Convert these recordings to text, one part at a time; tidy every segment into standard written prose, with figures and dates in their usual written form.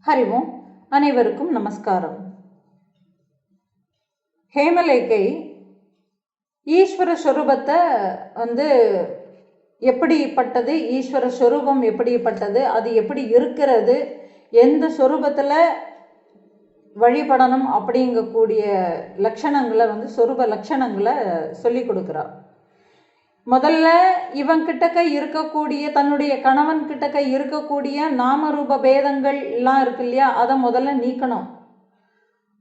ஹரி ஓம். அனைவருக்கும் நமஸ்காரம். ஹேமலேகை ஈஸ்வர ஸ்வரூபத்தை எப்படிப்பட்டது, ஈஸ்வர ஸ்வரூபம் எப்படிப்பட்டது, அது எப்படி இருக்கிறது, எந்த ஸ்வரூபத்தில் வழிபடணும் அப்படிங்கக்கூடிய லட்சணங்களை ஸ்வரூப லட்சணங்களை சொல்லி கொடுக்குறா. முதல்ல இவன் கிட்டக்க இருக்கக்கூடிய, தன்னுடைய கணவன் கிட்டக்க இருக்கக்கூடிய நாமரூப பேதங்கள் எல்லாம் இருக்கு இல்லையா, அதை முதல்ல நீக்கணும்.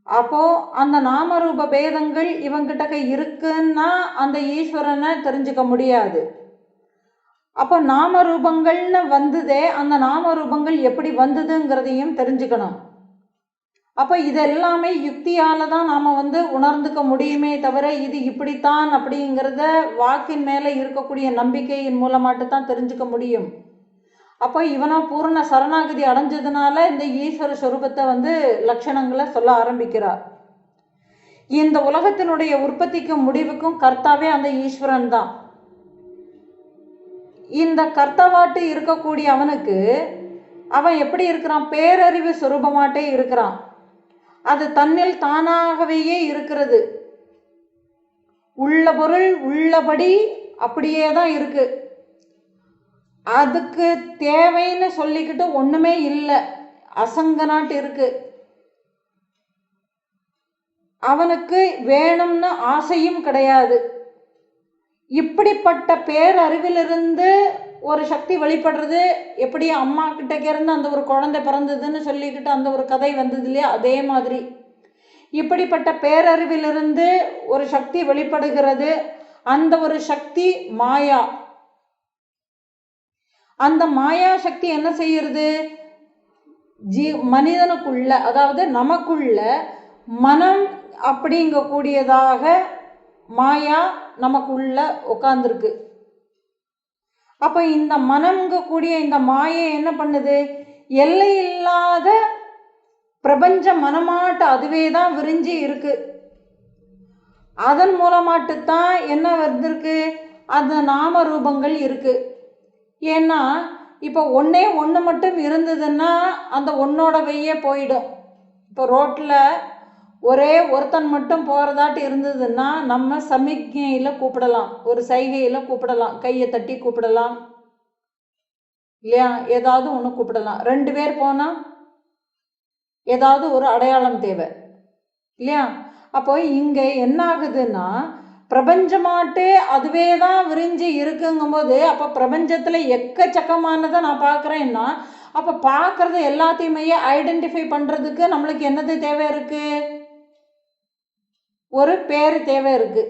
அப்போ அந்த நாமரூப பேதங்கள் இவங்கிட்டக்க இருக்குன்னா அந்த ஈஸ்வரனை தெரிஞ்சுக்க முடியாது. அப்போ நாமரூபங்கள்னு வந்ததே, அந்த நாமரூபங்கள் எப்படி வந்ததுங்கிறதையும் தெரிஞ்சுக்கணும். அப்போ இதெல்லாமே யுக்தியால தான் நாம் உணர்ந்துக்க முடியுமே தவிர, இது இப்படித்தான் அப்படிங்கிறத வாக்கின் மேலே இருக்கக்கூடிய நம்பிக்கையின் மூலமாட்டு தான் தெரிஞ்சுக்க முடியும். அப்போ இவனா பூர்ண சரணாகதி அடைஞ்சதுனால இந்த ஈஸ்வர ஸ்வரூபத்தை லட்சணங்களை சொல்ல ஆரம்பிக்கிறார். இந்த உலகத்தினுடைய உற்பத்திக்கும் முடிவுக்கும் கர்த்தாவே அந்த ஈஸ்வரன் தான். இந்த கர்த்தாவாட்டு இருக்கக்கூடிய அவனுக்கு அவன் எப்படி இருக்கிறான்? பேரறிவு ஸ்வரூபமாட்டே இருக்கிறான். அது தன்னில் தானாகவே இருக்கிறது. உள்ள பொருள் உள்ளபடி அப்படியே தான் இருக்கு. அதுக்கு தேவைன்னு சொல்லிக்கிட்டு ஒண்ணுமே இல்லை, அசங்கனாட்டு இருக்கு. அவனுக்கு வேணும்னு ஆசையும் கிடையாது. இப்படிப்பட்ட பேரறிவிலிருந்து ஒரு சக்தி வெளிப்படுறது. எப்படி அம்மா கிட்டக்க இருந்து அந்த ஒரு குழந்தை பிறந்ததுன்னு சொல்லிக்கிட்டு அந்த ஒரு கதை வந்தது இல்லையா, அதே மாதிரி இப்படிப்பட்ட பேரறிவிலிருந்து ஒரு சக்தி வெளிப்படுகிறது. அந்த ஒரு சக்தி மாயா. அந்த மாயா சக்தி என்ன செய்யறது? மனிதனுக்குள்ள, அதாவது நமக்குள்ள மனம் அப்படிங்கக்கூடியதாக மாயா நமக்குள்ள உட்கார்ந்துருக்கு. அப்ப இந்த மனம்ங்கக்கூடிய இந்த மாயை என்ன பண்ணுது? எல்லை இல்லாத பிரபஞ்ச மனமாட்டு அதுவே தான் விரிஞ்சி இருக்கு. அதன் மூலமாட்டுத்தான் என்ன வந்திருக்கு? அந்த நாம ரூபங்கள் இருக்கு. ஏன்னா இப்போ ஒன்னே ஒன்று மட்டும் இருந்ததுன்னா அந்த ஒன்னோட வெய்யே போயிடும். இப்போ ரோட்டில் ஒரே ஒருத்தன் மட்டும் போகிறதாட்டு இருந்ததுன்னா நம்ம சமிக்ஞையில் கூப்பிடலாம், ஒரு சைகையில் கூப்பிடலாம், கையை தட்டி கூப்பிடலாம் இல்லையா, ஏதாவது ஒன்று கூப்பிடலாம். 2 பேர் போனால் ஏதாவது ஒரு அடையாளம் தேவை இல்லையா. அப்போ இங்கே என்ன ஆகுதுன்னா பிரபஞ்சமாட்டே அதுவே தான் விரிஞ்சு இருக்குங்கும் போது, அப்போ பிரபஞ்சத்தில் எக்கச்சக்கமானதை நான் பார்க்குறேன்னா அப்போ பார்க்குறது எல்லாத்தையுமே ஐடென்டிஃபை பண்ணுறதுக்கு நம்மளுக்கு என்னது தேவை இருக்கு? ஒரு பேர் தேவை இருக்கு.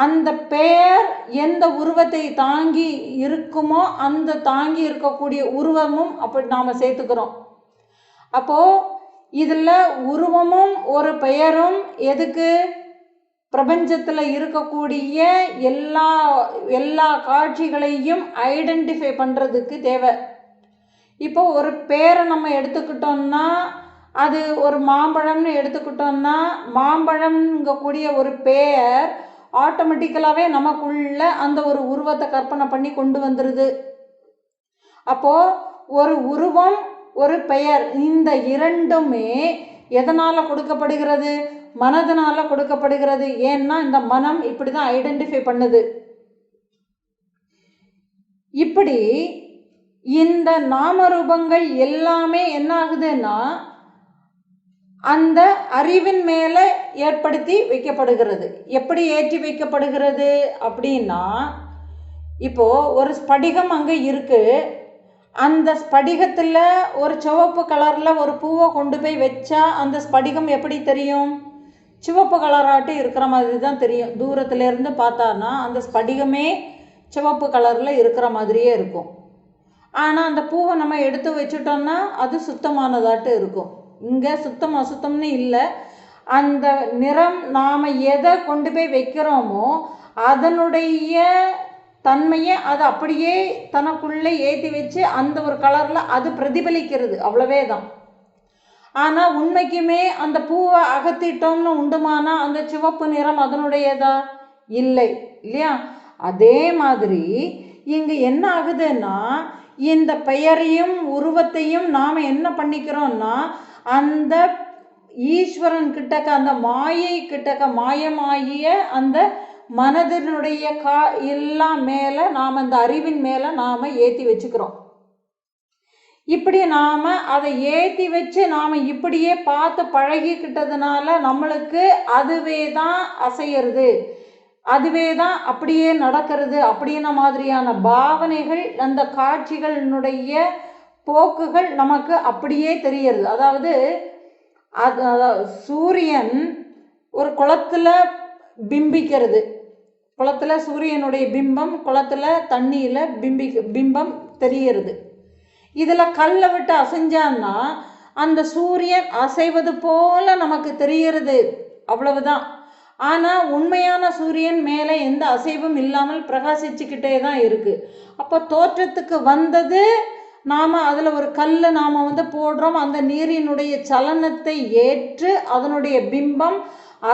அந்த பெயர் எந்த உருவத்தை தாங்கி இருக்குமோ அந்த தாங்கி இருக்கக்கூடிய உருவமும் அப்படி நாம் சேர்த்துக்கிறோம். அப்போ இதில் உருவமும் ஒரு பெயரும் எதுக்கு? பிரபஞ்சத்தில் இருக்கக்கூடிய எல்லா காட்சிகளையும் ஐடென்டிஃபை பண்ணுறதுக்கு தேவை. இப்போ ஒரு பேரை நம்ம எடுத்துக்கிட்டோம்னா, அது ஒரு மாம்பழம்னு எடுத்துக்கிட்டோம்னா, மாம்பழம்ங்கக்கூடிய ஒரு பெயர் ஆட்டோமேட்டிக்கலாகவே நமக்குள்ள அந்த ஒரு உருவத்தை கற்பனை பண்ணி கொண்டு வந்துடுது. அப்போது ஒரு உருவம் ஒரு பெயர், இந்த இரண்டுமே எதனால் கொடுக்கப்படுகிறது? மனதினால் கொடுக்கப்படுகிறது. ஏன்னா இந்த மனம் இப்படி தான் ஐடென்டிஃபை பண்ணுது. இப்படி இந்த நாமரூபங்கள் எல்லாமே என்ன ஆகுதுன்னா அந்த அறிவின் மேலே ஏற்படுத்தி வைக்கப்படுகிறது. எப்படி ஏற்றி வைக்கப்படுகிறது அப்படின்னா, இப்போ ஒரு ஸ்படிகம் அங்கே இருக்கு. அந்த ஸ்படிகத்தில் ஒரு சிவப்பு கலரில் ஒரு பூவை கொண்டு போய் வச்சா அந்த ஸ்படிகம் எப்படி தெரியும்? சிவப்பு கலராட்டு இருக்கிற மாதிரி தான் தெரியும். தூரத்துலேருந்து பார்த்தான்னா அந்த ஸ்படிகமே சிவப்பு கலரில் இருக்கிற மாதிரியே இருக்கும். ஆனால் அந்த பூவை நம்ம எடுத்து வச்சுட்டோம்னா அது சுத்தமானதாட்டு இருக்கும். இங்கே சுத்தம் அசுத்தம்னு இல்லை. அந்த நிறம் நாம் எதை கொண்டு போய் வைக்கிறோமோ அதனுடைய தன்மையை அது அப்படியே தனக்குள்ளே ஏற்றி வச்சு அந்த ஒரு கலரில் அது பிரதிபலிக்கிறது, அவ்வளவே தான். ஆனால் உண்மைக்குமே அந்த பூவை அகத்திட்டோம்னு உண்டுமானா அந்த சிவப்பு நிறம் அதனுடையதா? இல்லை இல்லையா. அதே மாதிரி இங்கே என்ன ஆகுதுன்னா இந்த பெயரையும் உருவத்தையும் நாம் என்ன பண்ணிக்கிறோம்னா அந்த ஈஸ்வரன் கிட்டக்க, அந்த மாயை கிட்டக்க, மாயமாகிய அந்த மனதினுடைய எல்லாம் மேலே நாம் அந்த அறிவின் மேலே நாம் ஏற்றி வச்சுக்கிறோம். இப்படி நாம் அதை ஏற்றி வச்சு நாம் இப்படியே பார்த்து பழகிக்கிட்டதுனால நம்மளுக்கு அதுவே தான் அசையிறது, அதுவே தான் அப்படியே நடக்கிறது அப்படின்ன மாதிரியான பாவனைகள், அந்த காட்சிகளினுடைய போக்குகள் நமக்கு அப்படியே தெரிகிறது. அதாவது சூரியன் ஒரு குளத்தில் பிம்பிக்கிறது, குளத்தில் சூரியனுடைய பிம்பம் குளத்தில் தண்ணியில் பிம்பம் தெரிகிறது. இதில் கல்லை விட்டு அசைஞ்சான்னா அந்த சூரியன் அசைவது போல நமக்கு தெரிகிறது, அவ்வளவுதான். ஆனால் உண்மையான சூரியன் மேலே எந்த அசைவும் இல்லாமல் பிரகாசிச்சுக்கிட்டே தான் இருக்குது. அப்போ தோற்றத்துக்கு வந்தது நாம் அதில் ஒரு கல்லை நாம் போடுறோம், அந்த நீரினுடைய சலனத்தை ஏற்று அதனுடைய பிம்பம்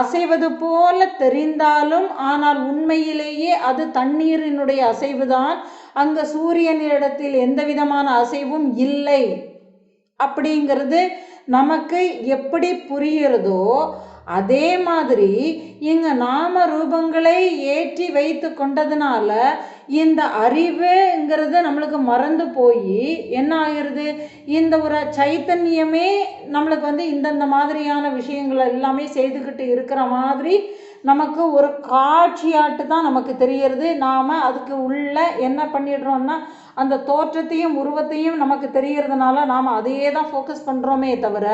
அசைவது போல தெரிந்தாலும் ஆனால் உண்மையிலேயே அது தண்ணீரினுடைய அசைவுதான், அங்கே சூரியனிடத்தில் எந்த விதமான அசைவும் இல்லை. அப்படிங்கிறது நமக்கு எப்படி புரிகிறதோ அதே மாதிரி இங்கே நாம ரூபங்களை ஏற்றி வைத்து கொண்டதுனால இந்த அறிவுங்கிறது நம்மளுக்கு மறந்து போய் என்ன ஆகிறது, இந்த ஒரு சைத்தன்யமே நம்மளுக்கு இந்தந்த மாதிரியான விஷயங்கள் எல்லாமே செய்துக்கிட்டு இருக்கிற மாதிரி நமக்கு ஒரு காட்சியாட்டு தான் நமக்கு தெரிகிறது. நாம் அதுக்கு உள்ள என்ன பண்ணிடுறோம்னா அந்த தோற்றத்தையும் உருவத்தையும் நமக்கு தெரியறதுனால நாம் அதையே தான் ஃபோக்கஸ் பண்ணுறோமே தவிர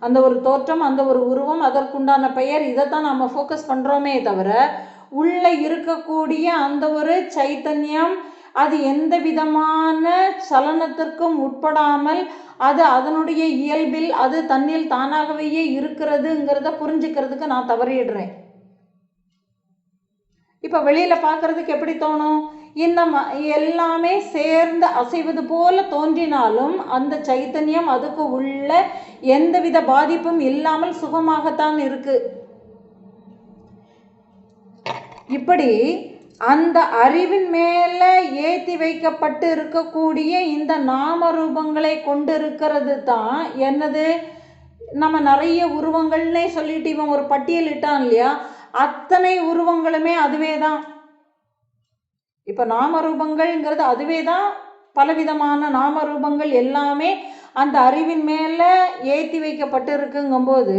அந்த ஒரு தோற்றம், அந்த ஒரு உருவம், அதற்குண்டான பெயர், இதை தான் நாம் ஃபோக்கஸ் பண்ணுறோமே தவிர உள்ளே இருக்கக்கூடிய அந்த ஒரு சைத்தன்யம் அது எந்த விதமான சலனத்திற்கும் உட்படாமல் அது அதனுடைய இயல்பில் அது தன்னில் தானாகவே இருக்கிறதுங்கிறத புரிஞ்சுக்கிறதுக்கு நான் தவறிடுறேன். இப்போ வெளியில் பார்க்குறதுக்கு எப்படி தோணும், இந்த எல்லாமே சேர்ந்து அசைவது போல தோன்றினாலும் அந்த சைத்தன்யம் அதுக்கு உள்ள எந்தவித பாதிப்பும் இல்லாமல் சுகமாகத்தான் இருக்கு. இப்படி அந்த அறிவின் மேலே ஏற்றி வைக்கப்பட்டு இருக்கக்கூடிய இந்த நாம ரூபங்களை கொண்டு இருக்கிறது தான் என்னது, நம்ம நிறைய உருவங்கள்னே சொல்லிட்டு இவன் ஒரு பட்டியல் இட்டான் இல்லையா, அத்தனை உருவங்களுமே அதுவே தான். இப்போ நாமரூபங்கள்ங்கிறது அதுவே தான். பலவிதமான நாமரூபங்கள் எல்லாமே அந்த அறிவின் மேலே ஏற்றி வைக்கப்பட்டு இருக்குங்கும்போது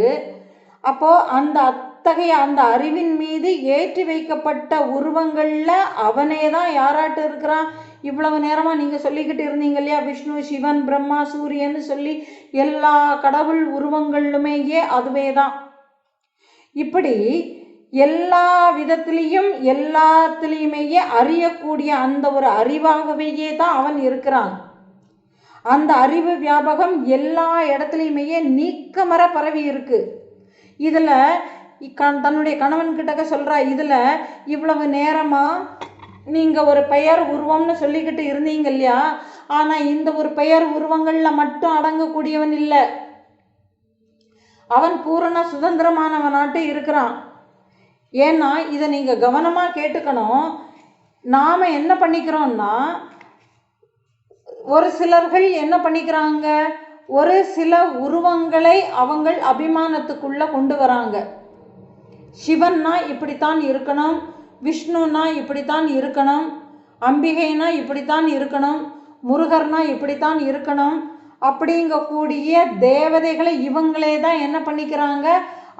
அப்போது அந்த அத்தகைய அந்த அறிவின் மீது ஏற்றி வைக்கப்பட்ட உருவங்களில் அவனே தான் யாராட்டு இருக்கிறான். இவ்வளவு நேரமாக நீங்கள் சொல்லிக்கிட்டு இருந்தீங்க இல்லையா, விஷ்ணு, சிவன், பிரம்மா, சூரியன்னு சொல்லி எல்லா கடவுள் உருவங்களுமேயே அதுவே தான். இப்படி எல்லா விதத்திலையும் எல்லாத்துலேயுமேயே அறியக்கூடிய அந்த ஒரு அறிவாகவே தான் அவன் இருக்கிறான். அந்த அறிவு வியாபகம் எல்லா இடத்துலையுமேயே நீக்கமர பரவி இருக்கு. இதில் தன்னுடைய கணவன்கிட்ட சொல்கிறா, இதில் இவ்வளவு நேரமாக நீங்கள் ஒரு பெயர் உருவம்னு சொல்லிக்கிட்டு இருந்தீங்க இல்லையா, ஆனால் இந்த ஒரு பெயர் உருவங்களில் மட்டும் அடங்கக்கூடியவன் இல்லை, அவன் பூரண சுதந்திரமானவனாட்டு இருக்கிறான். ஏன்னா இதை நீங்கள் கவனமாக கேட்டுக்கணும். நாம் என்ன பண்ணிக்கிறோம்னா ஒரு சிலர்கள் என்ன பண்ணிக்கிறாங்க, ஒரு சில உருவங்களை அவங்கள் அபிமானத்துக்குள்ளே கொண்டு வராங்க. சிவன்னா இப்படித்தான் இருக்கணும், விஷ்ணுன்னா இப்படித்தான் இருக்கணும், அம்பிகைனா இப்படித்தான் இருக்கணும், முருகர்னா இப்படித்தான் இருக்கணும் அப்படிங்கக்கூடிய தேவதைகளை இவங்களே தான் என்ன பண்ணிக்கிறாங்க,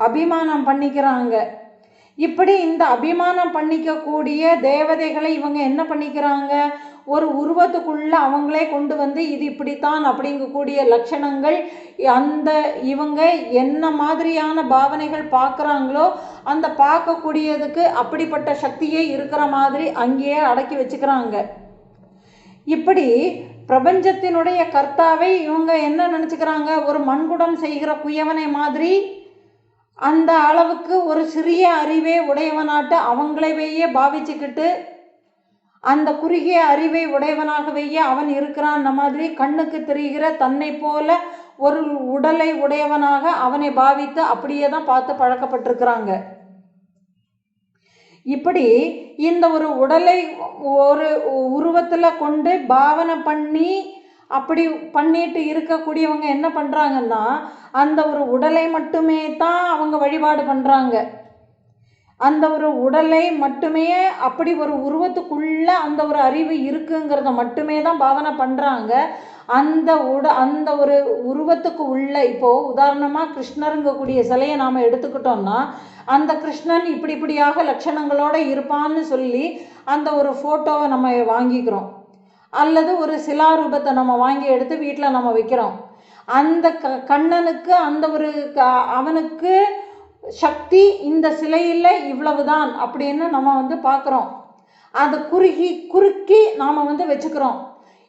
அபிமானம் பண்ணிக்கிறாங்க. இப்படி இந்த அபிமானம் பண்ணிக்கக்கூடிய தேவதைகளை இவங்க என்ன பண்ணிக்கிறாங்க, ஒரு உருவத்துக்குள்ள அவங்களே கொண்டு வந்து இது இப்படித்தான் அப்படிங்கக்கூடிய லட்சணங்கள் அந்த இவங்க என்ன மாதிரியான பாவனைகள் பார்க்குறாங்களோ அந்த பார்க்கக்கூடியதுக்கு அப்படிப்பட்ட சக்தியே இருக்கிற மாதிரி அங்கேயே அடக்கி வச்சுக்கிறாங்க. இப்படி பிரபஞ்சத்தினுடைய கர்த்தாவை இவங்க என்ன நினச்சிக்கிறாங்க, ஒரு மண்குடம் செய்கிற குயவனை மாதிரி அந்த அளவுக்கு ஒரு சிறிய அறிவே உடையவனாட்டு அவங்களையே பாவிச்சுக்கிட்டு அந்த குறுகிய அறிவை உடையவனாகவே அவன் இருக்கிறான். அந்த மாதிரி கண்ணுக்கு தெரிகிற தன்னை போல ஒரு உடலை உடையவனாக அவனை பாவித்து அப்படியே தான் பார்த்து பழக்கப்பட்டிருக்கிறாங்க. இப்படி இந்த ஒரு உடலை ஒரு உருவத்தில் கொண்டு பாவனை பண்ணி அப்படி பண்ணிட்டு இருக்கக்கூடியவங்க என்ன பண்ணுறாங்கன்னா அந்த ஒரு உடலை மட்டுமே தான் அவங்க வழிபாடு பண்ணுறாங்க. அந்த ஒரு உடலை மட்டுமே அப்படி ஒரு உருவத்துக்குள்ள அந்த ஒரு அறிவு இருக்குங்கிறத மட்டுமே தான் பாவனை பண்ணுறாங்க. அந்த ஒரு உருவத்துக்கு உள்ள இப்போது உதாரணமாக கிருஷ்ணருங்கக்கூடிய சிலையை நாம் எடுத்துக்கிட்டோம்னா அந்த கிருஷ்ணன் இப்படியாக லட்சணங்களோடு இருப்பான்னு சொல்லி அந்த ஒரு ஃபோட்டோவை நம்ம வாங்கிக்கிறோம், அல்லது ஒரு சிலாரூபத்தை நம்ம வாங்கி எடுத்து வீட்டில் நம்ம வைக்கிறோம். அந்த கண்ணனுக்கு அந்த ஒரு அவனுக்கு சக்தி இந்த சிலையில் இவ்வளவுதான் அப்படின்னு நம்ம பார்க்குறோம். அதை குறுக்கி நாம் வச்சுக்கிறோம்.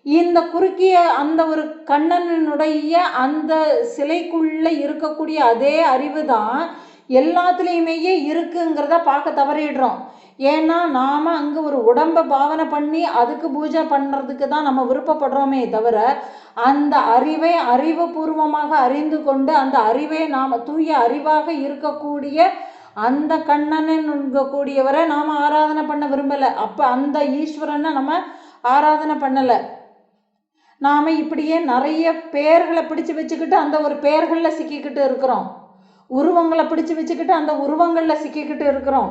இந்த குறுக்கிய அந்த ஒரு கண்ணனுடைய அந்த சிலைக்குள்ளே இருக்கக்கூடிய அதே அறிவு தான் எல்லாத்துலேயுமே இருக்குங்கிறத பார்க்க தவறிடுறோம். ஏன்னா நாம் அங்கே ஒரு உடம்பை பாவனை பண்ணி அதுக்கு பூஜை பண்ணுறதுக்கு தான் நம்ம விருப்பப்படுறோமே தவிர அந்த அறிவை அறிவுபூர்வமாக அறிந்து கொண்டு அந்த அறிவை நாம் தூய அறிவாக இருக்கக்கூடிய அந்த கண்ணனுங்கக்கூடியவரை நாம் ஆராதனை பண்ண விரும்பலை. அப்போ அந்த ஈஸ்வரனை நம்ம ஆராதனை பண்ணலை. நாம் இப்படியே நிறைய பெயர்களை பிடிச்சி வச்சுக்கிட்டு அந்த ஒரு பெயர்களில் சிக்கிக்கிட்டு இருக்கிறோம், உருவங்களை பிடிச்சி வச்சுக்கிட்டு அந்த உருவங்களில் சிக்கிக்கிட்டு இருக்கிறோம்.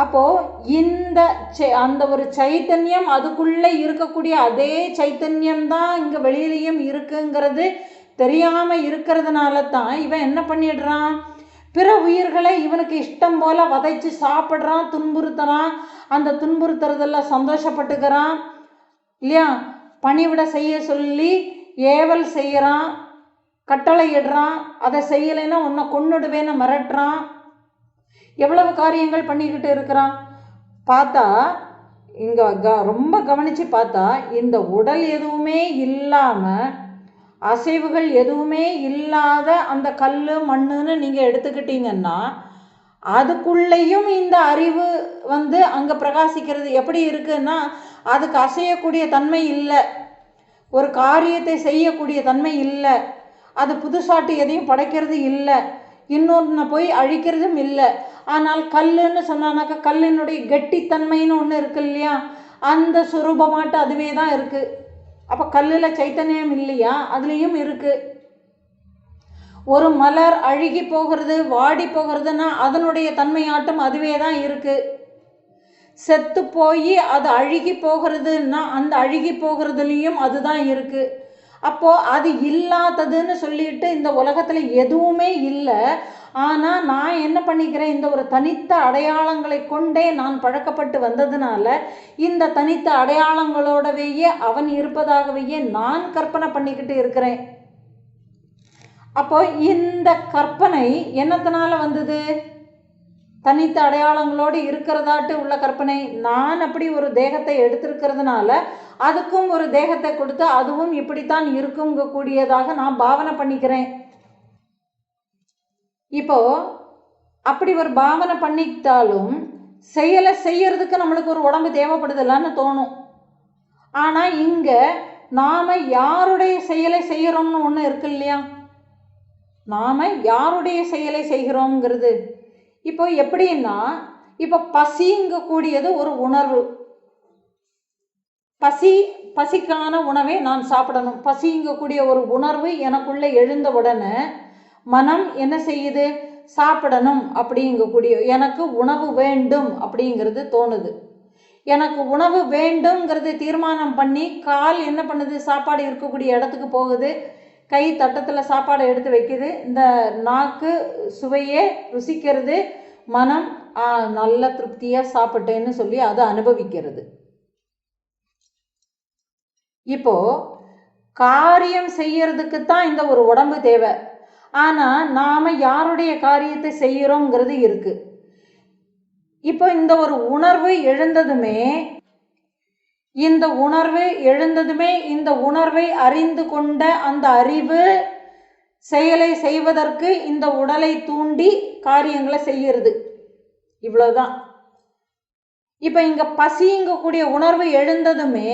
அப்போது அந்த ஒரு சைத்தன்யம் அதுக்குள்ளே இருக்கக்கூடிய அதே சைத்தன்யம் தான் இங்கே வெளியிலையும் இருக்குங்கிறது தெரியாமல் இருக்கிறதுனால தான் இவன் என்ன பண்ணிடுறான், பிற உயிர்களை இவனுக்கு இஷ்டம் போல் வதைச்சு சாப்பிட்றான், துன்புறுத்துறான். அந்த துன்புறுத்துறதெல்லாம் சந்தோஷப்பட்டுக்கிறான் இல்லையா, பணிவிட செய்ய சொல்லி ஏவல் செய்கிறான், கட்டளை இடுறான், அதை செய்யலைன்னா உன்னை கொன்னுடுவேன்னு மிரட்டுறான், எவ்வளவு காரியங்கள் பண்ணிக்கிட்டு இருக்கிறான். பார்த்தா இங்கே ரொம்ப கவனித்து பார்த்தா இந்த உடல் எதுவுமே இல்லாமல் அசைவுகள் எதுவுமே இல்லாத அந்த கல் மண்ணுன்னு நீங்கள் எடுத்துக்கிட்டீங்கன்னா அதுக்குள்ளேயும் இந்த அறிவு அங்கே பிரகாசிக்கிறது. எப்படி இருக்குன்னா அதுக்கு அசையக்கூடிய தன்மை இல்லை, ஒரு காரியத்தை செய்யக்கூடிய தன்மை இல்லை, அது புதுசாட்டு எதையும் படைக்கிறது இல்லை, இன்னொன்று போய் அழிக்கிறதும் இல்லை. ஆனால் கல்லுன்னு சொன்னானாக்கா கல்லினுடைய கெட்டித்தன்மைன்னு ஒன்று இருக்கு இல்லையா, அந்த சுரூபமாட்டு அதுவே தான் இருக்குது. அப்போ கல்லில் சைத்தன்யம் இல்லையா, அதுலேயும் இருக்குது. ஒரு மலர் அழுகி போகிறது வாடி போகிறதுன்னா அதனுடைய தன்மையாட்டம் அதுவே தான் இருக்குது. செத்து போய் அது அழுகி போகிறதுன்னா அந்த அழுகி போகிறதுலேயும் அதுதான் இருக்குது. அப்போது அது இல்லாததுன்னு சொல்லிட்டு இந்த உலகத்தில் எதுவுமே இல்லை. ஆனால் நான் என்ன பண்ணிக்கிறேன், இந்த ஒரு தனித்த அடையாளங்களை கொண்டே நான் பழக்கப்பட்டு வந்ததுனால இந்த தனித்த அடையாளங்களோடவேயே அவன் இருப்பதாகவே நான் கற்பனை பண்ணிக்கிட்டு இருக்கிறேன். அப்போ இந்த கற்பனை என்னத்தினால வந்தது, தனித்த அடையாளங்களோடு இருக்கிறதாட்டு உள்ள கற்பனை. நான் அப்படி ஒரு தேகத்தை எடுத்திருக்கிறதுனால அதுக்கும் ஒரு தேகத்தை கொடுத்து அதுவும் இப்படித்தான் இருக்குங்கக்கூடியதாக நான் பாவனை பண்ணிக்கிறேன். இப்போ அப்படி ஒரு பாவனை பண்ணிக்கிட்டாலும் செயலை செய்யறதுக்கு நம்மளுக்கு ஒரு உடம்பு தேவைப்படுதில்லான்னு தோணும். ஆனால் இங்கே நாம் யாருடைய செயலை செய்கிறோம்னு ஒன்று இருக்கு இல்லையா, நாம் யாருடைய செயலை செய்கிறோங்கிறது. இப்போ எப்படின்னா இப்போ பசிங்கக்கூடியது ஒரு உணர்வு, பசிக்கான உணவை நான் சாப்பிடணும், பசிங்கக்கூடிய ஒரு உணர்வு எனக்குள்ளே எழுந்த உடனே மனம் என்ன செய்யுது, சாப்பிடணும் அப்படிங்கக்கூடிய எனக்கு உணவு வேண்டும் அப்படிங்கிறது தோணுது. எனக்கு உணவு வேண்டும்ங்கிறது தீர்மானம் பண்ணி கால் என்ன பண்ணுது, சாப்பாடு இருக்கக்கூடிய இடத்துக்கு போகுது, கை தட்டத்தில் சாப்பாடை எடுத்து வைக்குது, இந்த நாக்கு சுவையே ருசிக்கிறது, மனம் நல்ல திருப்தியாக சாப்பிட்டேன்னு சொல்லி அதை அனுபவிக்கிறது. இப்போ காரியம் செய்யறதுக்கு தான் இந்த ஒரு உடம்பு தேவை. ஆனால் நாம் யாருடைய காரியத்தை செய்கிறோங்கிறது இருக்கு. இப்போ இந்த ஒரு உணர்வு எழுந்ததுமே இந்த உணர்வை அறிந்து கொண்ட அந்த அறிவு செயலை செய்வதற்கு இந்த உடலை தூண்டி காரியங்களை செய்கிறது. இவ்வளவுதான். இப்போ இங்கே பசிங்கக்கூடிய உணர்வு எழுந்ததுமே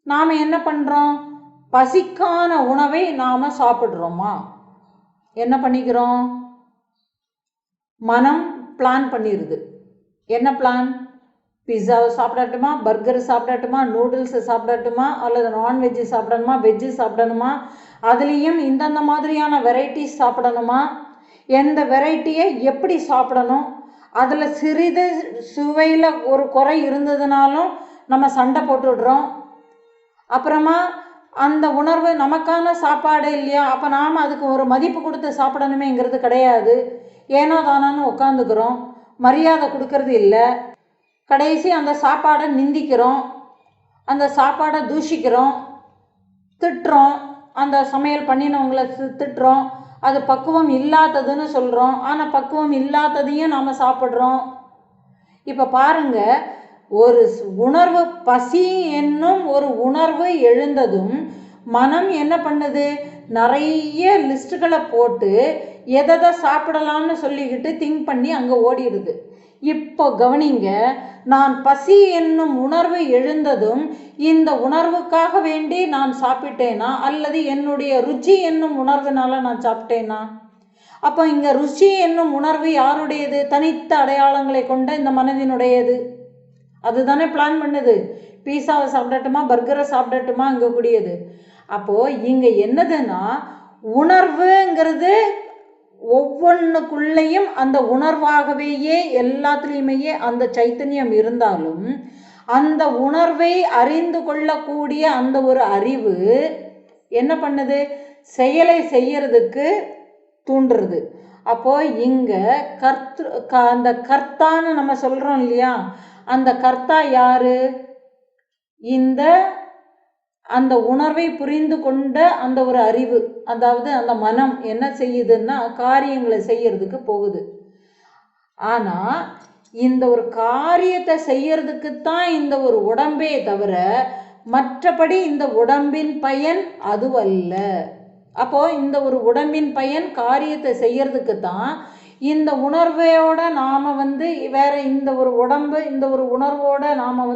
நாம் என்ன பண்ணுறோம், பசிக்கான உணவை நாம் சாப்பிட்றோமா, என்ன பண்ணிக்கிறோம், மனம் பிளான் பண்ணிடுது. என்ன பிளான்? பிஸாவை சாப்பிடட்டுமா, பர்கர் சாப்பிடட்டுமா, நூடுல்ஸை சாப்பிடட்டுமா, அல்லது நான்வெஜ்ஜு சாப்பிடணுமா, வெஜ்ஜு சாப்பிடணுமா, அதுலேயும் இந்தந்த மாதிரியான வெரைட்டிஸ் சாப்பிடணுமா, எந்த வெரைட்டியை எப்படி சாப்பிடணும், அதில் சிறிது சுவையில் ஒரு குறை இருந்ததுனாலும் நம்ம சண்டை போட்டுடுறோம். அப்புறமா அந்த உணர்வு நமக்கான சாப்பாடு இல்லையா, அப்போ நாம் அதுக்கு ஒரு மதிப்பு கொடுத்து சாப்பிடணுமேங்கிறது கிடையாது. ஏனோ தானான்னு உட்காந்துக்கிறோம், மரியாதை கொடுக்கறது இல்லை. கடைசி அந்த சாப்பாடை நிந்திக்கிறோம், அந்த சாப்பாடை தூஷிக்கிறோம், திட்டுறோம், அந்த சமையல் பண்ணினவங்களை திட்டுறோம், அது பக்குவம் இல்லாததுன்னு சொல்கிறோம். ஆனால் பக்குவம் இல்லாததையும் நாம் சாப்பிட்றோம். இப்போ பாருங்கள், ஒரு உணர்வு, பசி என்னும் ஒரு உணர்வு எழுந்ததும் மனம் என்ன பண்ணுது? நிறைய லிஸ்ட்டுகளை போட்டு எதை சாப்பிடலாம்னு சொல்லிக்கிட்டு திங்க் பண்ணி அங்கே ஓடிடுது. இப்போ கவனிங்க, நான் பசி என்னும் உணர்வு எழுந்ததும் இந்த உணர்வுக்காக வேண்டி நான் சாப்பிட்டேனா, அல்லது என்னுடைய ருச்சி என்னும் உணர்வுனால நான் சாப்பிட்டேனா? அப்போ இங்கே ருச்சி என்னும் உணர்வு யாருடையது? தனித்த அடையாளங்களை கொண்ட இந்த மனதினுடையது. அதுதானே பிளான் பண்ணுது. பீஸாவை சாப்பிடட்டுமா, பர்கரை சாப்பிடட்டுமா இங்கே கூடியது. அப்போது இங்கே என்னதுன்னா, உணர்வுங்கிறது ஒவ்வொன்றுக்குள்ளேயும் அந்த உணர்வாகவேயே எல்லாத்துலேயுமே அந்த சைத்தன்யம் இருந்தாலும் அந்த உணர்வை அறிந்து கொள்ளக்கூடிய அந்த ஒரு அறிவு என்ன பண்ணுது? செயலை செய்யறதுக்கு தூண்டுறது. அப்போ இங்க அந்த கர்த்தான்னு நம்ம சொல்றோம் இல்லையா, அந்த கர்த்தா யாரு? அந்த உணர்வை புரிந்து கொண்ட அந்த ஒரு அறிவு, அதாவது அந்த மனம் என்ன செய்யுதுன்னா காரியங்களை செய்யறதுக்கு போகுது. ஆனா இந்த ஒரு காரியத்தை செய்யறதுக்குத்தான் இந்த ஒரு உடம்பே தவிர மற்றபடி இந்த உடம்பின் பயன் அதுவல்ல. அப்போ இந்த ஒரு உடம்பின் பயன் காரியத்தை செய்யறதுக்கு தான் இந்த உணர்வோட நாம வேற இந்த ஒரு உடம்பு, இந்த ஒரு உணர்வோட நாம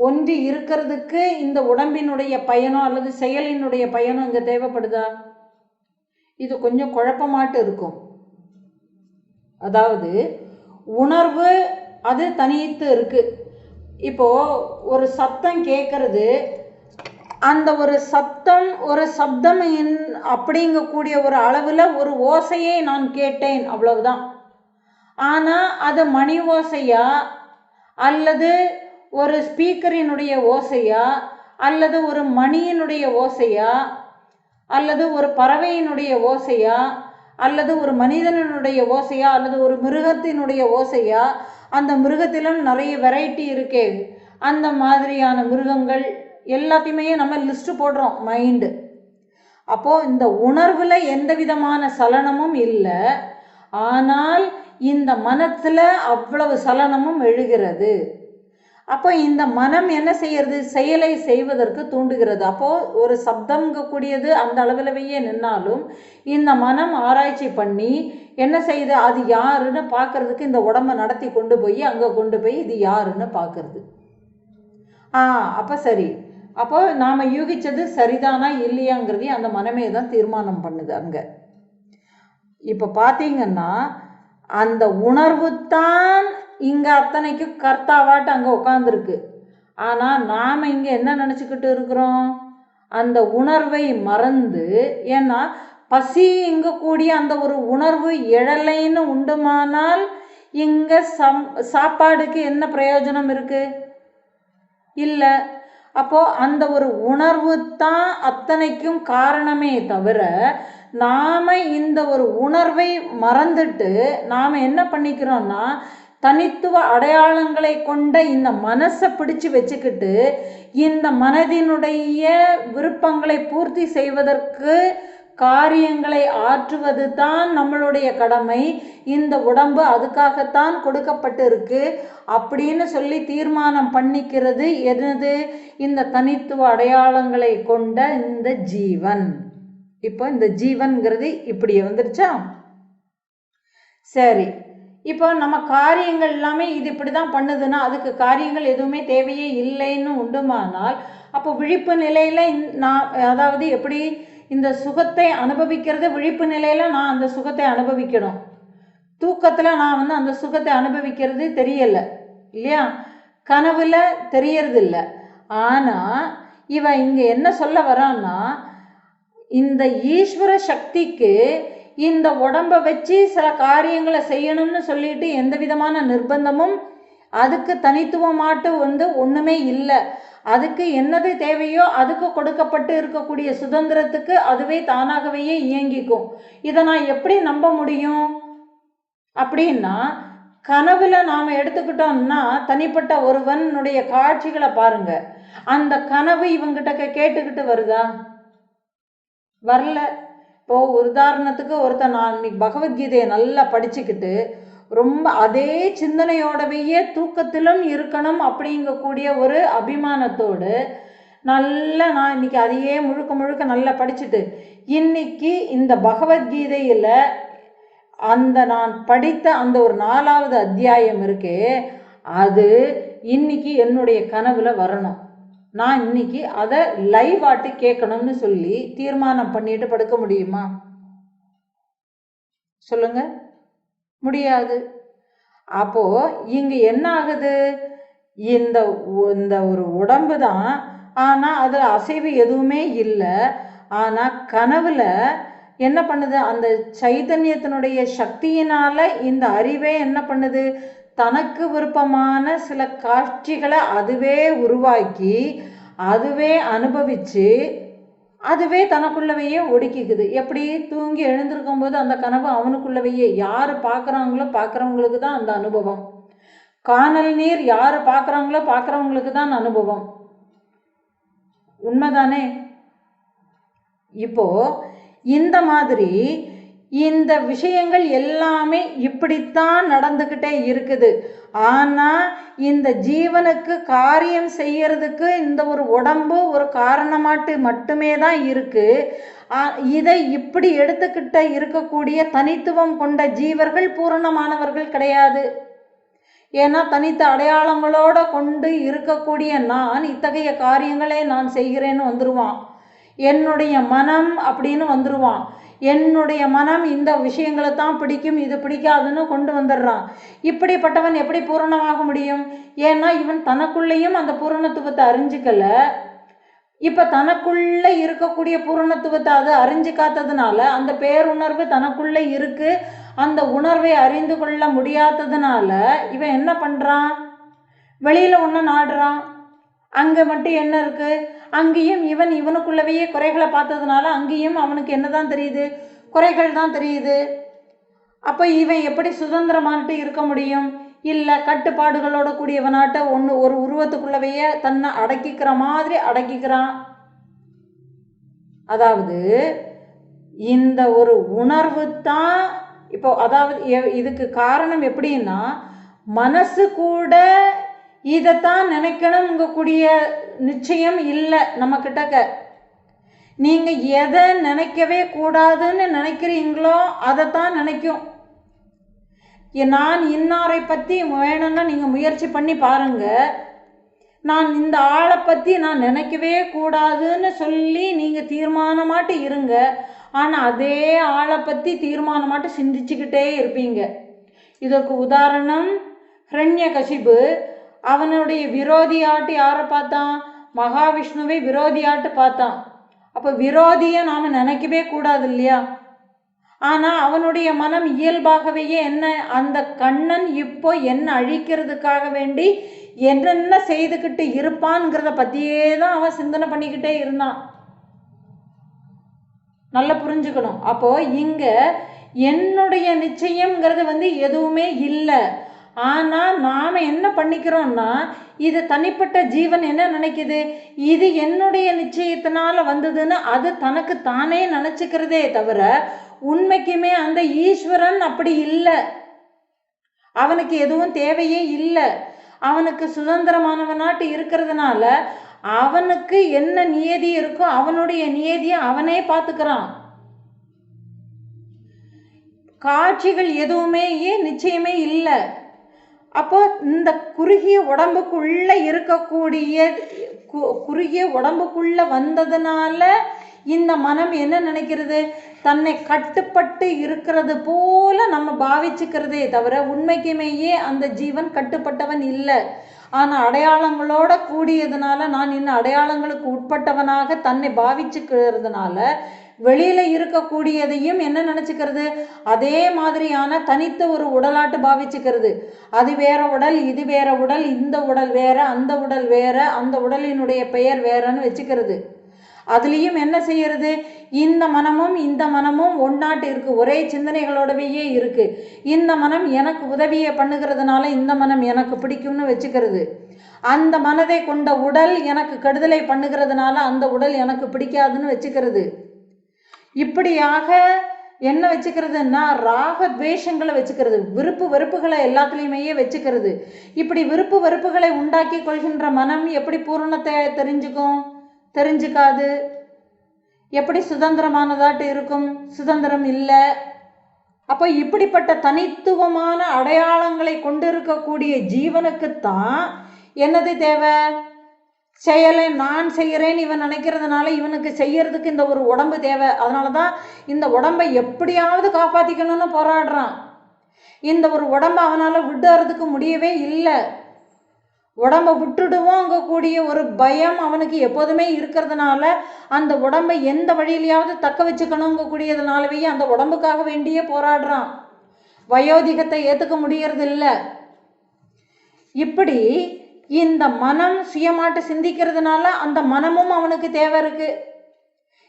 ஒன்றி இருக்கிறதுக்கு இந்த உடம்பினுடைய பயனோ அல்லது செயலினுடைய பயனோ இங்க தேவைப்படுதா? இது கொஞ்சம் குழப்பமாட்டு இருக்கும். அதாவது உணர்வு அது தனித்து இருக்கு. இப்போ ஒரு சத்தம் கேட்கறது, அந்த ஒரு சப்தம் அப்படிங்கக்கூடிய ஒரு அளவில் ஒரு ஓசையை நான் கேட்டேன், அவ்வளவுதான். ஆனால் அது மணி ஓசையா, அல்லது ஒரு ஸ்பீக்கரினுடைய ஓசையா, அல்லது ஒரு மணியினுடைய ஓசையா, அல்லது ஒரு பறவையினுடைய ஓசையா, அல்லது ஒரு மனிதனுடைய ஓசையா, அல்லது ஒரு மிருகத்தினுடைய ஓசையா, அந்த மிருகத்திலும் நிறைய வெரைட்டி இருக்கே, அந்த மாதிரியான மிருகங்கள் எல்லாத்தையுமே நம்ம லிஸ்ட் போடுறோம் மைண்டு. அப்போது இந்த உணர்வில் எந்த விதமான சலனமும் இல்லை, ஆனால் இந்த மனத்தில் அவ்வளவு சலனமும் எழுகிறது. அப்போ இந்த மனம் என்ன செய்யறது? செயலை செய்வதற்கு தூண்டுகிறது. அப்போது ஒரு சப்தங்கக்கூடியது அந்த அளவிலவையே நின்னாலும் இந்த மனம் ஆராய்ச்சி பண்ணி என்ன செய்யுது? அது யாருன்னு பார்க்கறதுக்கு இந்த உடம்பை நடத்தி கொண்டு போய் அங்கே கொண்டு போய் இது யாருன்னு பார்க்கறது. அப்போ சரி, அப்போ நாம் யூகிச்சது சரிதானா இல்லையாங்கிறதையும் அந்த மனமே தான் தீர்மானம் பண்ணுது அங்கே. இப்போ பார்த்தீங்கன்னா அந்த உணர்வு தான் இங்கே அத்தனைக்கும் கர்த்தாவாட்டு அங்கே உட்காந்துருக்கு. ஆனால் நாம் இங்கே என்ன நினச்சிக்கிட்டு இருக்கிறோம்? அந்த உணர்வை மறந்து, ஏன்னா பசி இங்கே கூடிய அந்த ஒரு உணர்வு எழலைன்னு உண்டுமானால் இங்கே சாப்பாடுக்கு என்ன பிரயோஜனம் இருக்கு? இல்லை. அப்போது அந்த ஒரு உணர்வு தான் அத்தனைக்கும் காரணமே தவிர நாம் இந்த ஒரு உணர்வை மறந்துட்டு நாம் என்ன பண்ணிக்கிறோம்னா தனித்துவ அடையாளங்களை கொண்ட இந்த மனசை பிடிச்சு வச்சுக்கிட்டு இந்த மனதினுடைய விருப்பங்களை பூர்த்தி செய்வதற்கு காரியங்களை ஆற்றுவது தான் நம்மளுடைய கடமை. இந்த உடம்பு அதுக்காகத்தான் கொடுக்கப்பட்டு இருக்கு அப்படின்னு சொல்லி தீர்மானம் பண்ணிக்கிறது எது? இந்த தனித்துவ அடையாளங்களை கொண்ட இந்த ஜீவன். இப்போ இந்த ஜீவன்கிறது இப்படி வந்துருச்சா? சரி, இப்போ நம்ம காரியங்கள் எல்லாமே இது இப்படி தான் பண்ணுதுன்னா அதுக்கு காரியங்கள் எதுவுமே தேவையே இல்லைன்னு உண்டுமானால் அப்போ விழிப்பு நிலையில் அதாவது எப்படி இந்த சுகத்தை அனுபவிக்கிறது? விழிப்பு நிலையில் நான் அந்த சுகத்தை அனுபவிக்கணும். தூக்கத்தில் நான் அந்த சுகத்தை அனுபவிக்கிறது தெரியலை. இல்லையா? கனவுல தெரியறது இல்லை. ஆனால் இவன் இங்கே என்ன சொல்ல வரான்னா, இந்த ஈஸ்வர சக்திக்கு இந்த உடம்பை வச்சு சில காரியங்களை செய்யணும்னு சொல்லிட்டு எந்த விதமான நிர்பந்தமும், அதுக்கு தனித்துவமாட்டு ஒன்றுமே இல்லை. அதுக்கு என்னது தேவையோ அதுக்கு கொடுக்கப்பட்டு இருக்கக்கூடிய சுதந்திரத்துக்கு அதுவே தானாகவே இயங்கிக்கும். இதை நான் எப்படி நம்ப முடியும் அப்படின்னா, கனவுல நாம் எடுத்துக்கிட்டோம்னா தனிப்பட்ட ஒருவனுடைய காட்சிகளை பாருங்க. அந்த கனவு இவங்கிட்ட கேட்டுக்கிட்டு வருதா? வரல. இப்போ உதாரணத்துக்கு ஒருத்தன் நான் இன்னைக்கு பகவத்கீதையை நல்லா படிச்சுக்கிட்டு ரொம்ப அதே சிந்தனையோடவே தூக்கத்திலும் இருக்கணும் அப்படிங்கக்கூடிய ஒரு அபிமானத்தோடு நல்லா நான் இன்னைக்கு அதையே முழுக்க முழுக்க நல்லா படிச்சுட்டு இன்னைக்கு இந்த பகவத்கீதையில் அந்த நான் படித்த அந்த ஒரு 4வது அத்தியாயம் இருக்கே, அது இன்னைக்கு என்னுடைய கனவுல வரணும். நான் இன்னைக்கு அதை லைவ் ஆட்டு கேட்கணும்னு சொல்லி தீர்மானம் பண்ணிட்டு படுக்க முடியுமா? சொல்லுங்க, முடியாது. அப்போ இங்க என்ன ஆகுது? இந்த ஒரு உடம்பு தான், ஆனா அதுல அசைவு எதுவுமே இல்லை. ஆனா கனவுல என்ன பண்ணுது? அந்த சைதன்யத்தினுடைய சக்தியினால இந்த அறிவே என்ன பண்ணுது? தனக்கு விருப்பமான சில காட்சிகளை அதுவே உருவாக்கி அதுவே அனுபவிச்சு அதுவே தனக்குள்ளவையே ஒடுக்கிக்குது. எப்படி? தூங்கி எழுந்திருக்கும் போது அந்த கனவு அவனுக்குள்ளவையே, யார் பார்க்குறாங்களோ பார்க்குறவங்களுக்கு தான் அந்த அனுபவம். காணல் நீர் யார் பார்க்குறாங்களோ பார்க்குறவங்களுக்கு தான் அனுபவம். உண்மைதானே? இப்போ இந்த மாதிரி இந்த விஷயங்கள் எல்லாமே இப்படித்தான் நடந்துக்கிட்டே இருக்குது. ஆனால் இந்த ஜீவனுக்கு காரியம் செய்யறதுக்கு இந்த ஒரு உடம்பு ஒரு காரணமாட்டு மட்டுமே தான் இருக்கு. இதை இப்படி எடுத்துக்கிட்ட இருக்கக்கூடிய தனித்துவம் கொண்ட ஜீவர்கள் பூரணமானவர்கள் கிடையாது. ஏன்னா தனித்த அடையாளங்களோட கொண்டு இருக்கக்கூடிய நான் இத்தகைய காரியங்களே நான் செய்கிறேன்னு வந்துருவான். என்னுடைய மனம் அப்படின்னு வந்துருவான். என்னுடைய மனம் இந்த விஷயங்களை தான் பிடிக்கும், இது பிடிக்காதுன்னு கொண்டு வந்துடுறான். இப்படிப்பட்டவன் எப்படி பூரணமாக முடியும்? ஏன்னா இவன் தனக்குள்ளேயும் அந்த பூரணத்துவத்தை அறிஞ்சிக்கல. இப்போ தனக்குள்ளே இருக்கக்கூடிய பூரணத்துவத்தை அது அறிஞ்சிக்காததுனால அந்த பேருணர்வு தனக்குள்ளே இருக்கு. அந்த உணர்வை அறிந்து கொள்ள முடியாததுனால இவன் என்ன பண்ணுறான்? வெளியில் ஒன்று நாடுறான். அங்கே மட்டும் என்ன இருக்குது? அங்கேயும் இவனுக்குள்ளவே குறைகளை பார்த்ததுனால அங்கேயும் அவனுக்கு என்ன தான் தெரியுது? குறைகள் தான் தெரியுது. அப்போ இவன் எப்படி சுதந்திரமானட்டு இருக்க முடியும்? இல்லை, கட்டுப்பாடுகளோட கூடியவனாட்ட ஒரு உருவத்துக்குள்ளவே தன்னை அடக்கிக்கிற மாதிரி அடக்கிக்கிறான். அதாவது இந்த ஒரு உணர்வு தான் இப்போ, அதாவது இதுக்கு காரணம் எப்படின்னா, மனசு கூட இதைத்தான் நினைக்கணுங்கக்கூடிய நிச்சயம் இல்லை நம்ம கிட்டக்க. நீங்கள் எதை நினைக்கவே கூடாதுன்னு நினைக்கிறீங்களோ அதைத்தான் நினைக்கும். நான் இன்னாரை பற்றி வேணும்னா நீங்கள் முயற்சி பண்ணி பாருங்க. நான் இந்த ஆளை பற்றி நான் நினைக்கவே கூடாதுன்னு சொல்லி நீங்கள் தீர்மானமாட்டு இருங்க. ஆனால் அதே ஆளை பற்றி தீர்மானமாட்டு சிந்திச்சுக்கிட்டே இருப்பீங்க. இதற்கு உதாரணம் ஹிரண்யகசிபு. அவனுடைய விரோதியாட்டு யாரை பார்த்தான்? மகாவிஷ்ணுவை விரோதியாட்டு பார்த்தான். அப்போ விரோதியை நாம் நினைக்கவே கூடாது இல்லையா? ஆனால் அவனுடைய மனம் இயல்பாகவே என்ன, அந்த கண்ணன் இப்போ என்ன அழிக்கிறதுக்காக வேண்டி என்னென்ன செய்துக்கிட்டு இருப்பான்ங்கிறத பற்றியே தான் அவன் சிந்தனை பண்ணிக்கிட்டே இருந்தான். நல்லா புரிஞ்சுக்கணும். அப்போ இங்கே என்னுடைய நிச்சயம்ங்கிறது எதுவுமே இல்லை. ஆனால் நாம் என்ன பண்ணிக்கிறோம்னா, இது தனிப்பட்ட ஜீவன் என்ன நினைக்குது, இது என்னுடைய நிச்சயத்தினால வந்ததுன்னு அது தனக்கு தானே நினச்சிக்கிறதே தவிர உண்மைக்குமே அந்த ஈஸ்வரன் அப்படி இல்லை. அவனுக்கு எதுவும் தேவையே இல்லை. அவனுக்கு சுதந்திரமானவனாட்டு இருக்கிறதுனால அவனுக்கு என்ன நியதி இருக்கோ அவனுடைய நியதியை அவனே பார்த்துக்கிறான். காட்சிகள் எதுவுமே நிச்சயமே இல்லை. அப்போ இந்த குறுகிய உடம்புக்குள்ள இருக்கக்கூடிய குறுகிய உடம்புக்குள்ள வந்ததுனால இந்த மனம் என்ன நினைக்கிறது, தன்னை கட்டுப்பட்டு இருக்கிறது போல நம்ம பாவிச்சுக்கிறதே தவிர உண்மைக்குமேயே அந்த ஜீவன் கட்டுப்பட்டவன் இல்லை. ஆனால் அடையாளங்களோட கூடியதுனால நான் இன்னும் அடையாளங்களுக்கு உட்பட்டவனாக தன்னை பாவிச்சுக்கிறதுனால வெளியில இருக்கக்கூடியதையும் என்ன நினைச்சுக்கிறது, அதே மாதிரியான தனித்த ஒரு உடலாட்டு பாவிச்சுக்கிறது. அது வேற உடல், இது வேற உடல், இந்த உடல் வேற, அந்த உடல் வேற, அந்த உடலினுடைய பெயர் வேறன்னு வச்சுக்கிறது. அதுலேயும் என்ன செய்யறது, இந்த மனமும் இந்த மனமும் ஒன்னாட்டு இருக்கு, ஒரே சிந்தனைகளோடவே இருக்கு. இந்த மனம் எனக்கு உதவியை பண்ணுகிறதுனால இந்த மனம் எனக்கு பிடிக்கும்னு வச்சுக்கிறது. அந்த மனதை கொண்ட உடல் எனக்கு கெடுதலை பண்ணுகிறதுனால அந்த உடல் எனக்கு பிடிக்காதுன்னு வச்சுக்கிறது. இப்படியாக என்ன வச்சுக்கிறதுன்னா ராக துவேஷங்களை வச்சுக்கிறது, விருப்பு வெறுப்புகளை எல்லாத்துலேயுமே வச்சுக்கிறது. இப்படி விருப்பு வெறுப்புகளை உண்டாக்கி கொள்கின்ற மனம் எப்படி பூரணத்தை தெரிஞ்சுக்காது. எப்படி சுதந்திரமானதாட்டு இருக்கும், சுதந்திரம் இல்லை. அப்போ இப்படிப்பட்ட தனித்துவமான அடையாளங்களை கொண்டிருக்கக்கூடிய ஜீவனுக்குத்தான் என்னது தேவை, செயலை நான் செய்கிறேன்னு இவன் நினைக்கிறதுனால இவனுக்கு செய்யறதுக்கு இந்த ஒரு உடம்பு தேவை. அதனால தான் இந்த உடம்பை எப்படியாவது காப்பாற்றிக்கணும்னு போராடுறான். இந்த ஒரு உடம்பை அவனால் விடுறதுக்கு முடியவே இல்லை. உடம்பை விட்டுடுவோங்க கூடிய ஒரு பயம் அவனுக்கு எப்போதுமே இருக்கிறதுனால அந்த உடம்பை எந்த வழியிலையாவது தக்க வச்சுக்கணுங்க கூடியதுனாலவே அந்த உடம்புக்காக வேண்டியே போராடுறான். வயோதிகத்தை ஏற்றுக்க முடியறது இல்லை. இப்படி இந்த மனம் சுயமாட்டு சிந்திக்கிறதுனால அந்த மனமும் அவனுக்கு தேவை இருக்கு.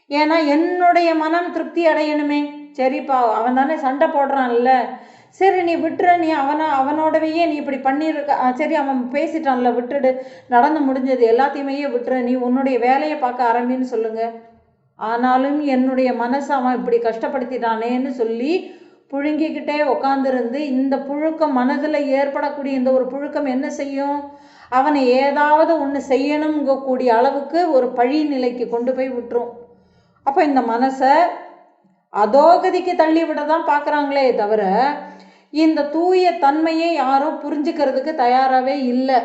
ஏன்னா என்னுடைய மனம் திருப்தி அடையணுமே. சரிப்பா, அவன் தானே சண்டை போடுறான்ல, சரி நீ விட்டுற, நீ அவனோடவே நீ இப்படி பண்ணியிருக்க, சரி அவன் பேசிட்டான்ல விட்டுடு, நடந்து முடிஞ்சது எல்லாத்தையுமே விட்டுற, நீ உன்னுடைய வேலையை பார்க்க ஆரம்பின்னு சொல்லுங்க. ஆனாலும் என்னுடைய மனசை அவன் இப்படி கஷ்டப்படுத்திட்டானேன்னு சொல்லி புழுங்கிக்கிட்டே உக்காந்துருந்து இந்த புழுக்கம் மனதில் ஏற்படக்கூடிய இந்த ஒரு புழுக்கம் என்ன செய்யும், அவனை ஏதாவது ஒன்று செய்யணுங்கக்கூடிய அளவுக்கு ஒரு பழி நிலைக்கு கொண்டு போய் விட்டுரும். அப்போ இந்த மனசை அதோகதிக்கு தள்ளி விட தான் பார்க்குறாங்களே தவிர இந்த தூய தன்மையை யாரும் புரிஞ்சுக்கிறதுக்கு தயாராகவே இல்லை.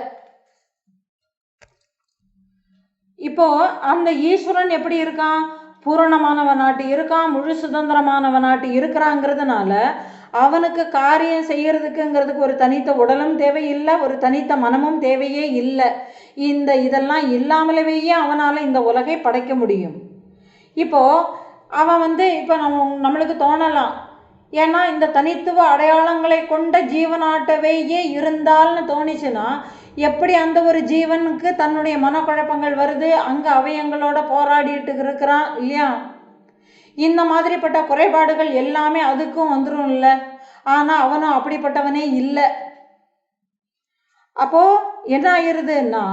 இப்போ அந்த ஈஸ்வரன் எப்படி இருக்கான், பூரணமானவனாட்டு இருக்கான், முழு சுதந்திரமானவனாட்டு இருக்கிறாங்கிறதுனால அவனுக்கு காரியம் செய்யறதுக்குங்கிறதுக்கு ஒரு தனித்த உடலும் தேவையில்லை, ஒரு தனித்த மனமும் தேவையே இல்லை. இதெல்லாம் இல்லாமலேயே அவனால் இந்த உலகை படைக்க முடியும். இப்போ அவன் இப்போ நம்மளுக்கு தோணலாம், ஏன்னா இந்த தனித்துவ அடையாளங்களை கொண்ட ஜீவனாட்டவேயே இருந்தால்னு தோணிச்சுன்னா எப்படி அந்த ஒரு ஜீவனுக்கு தன்னுடைய மனக்குழப்பங்கள் வருது, அங்கே அவயங்களோட போராடிட்டு இருக்கிறான் இல்லையா. இந்த மாதிரிப்பட்ட குறைபாடுகள் எல்லாமே அதுக்கும் வந்துடும் இல்லை. ஆனால் அவனும் அப்படிப்பட்டவனே இல்லை. அப்போ என்ன ஆயிருதுன்னா,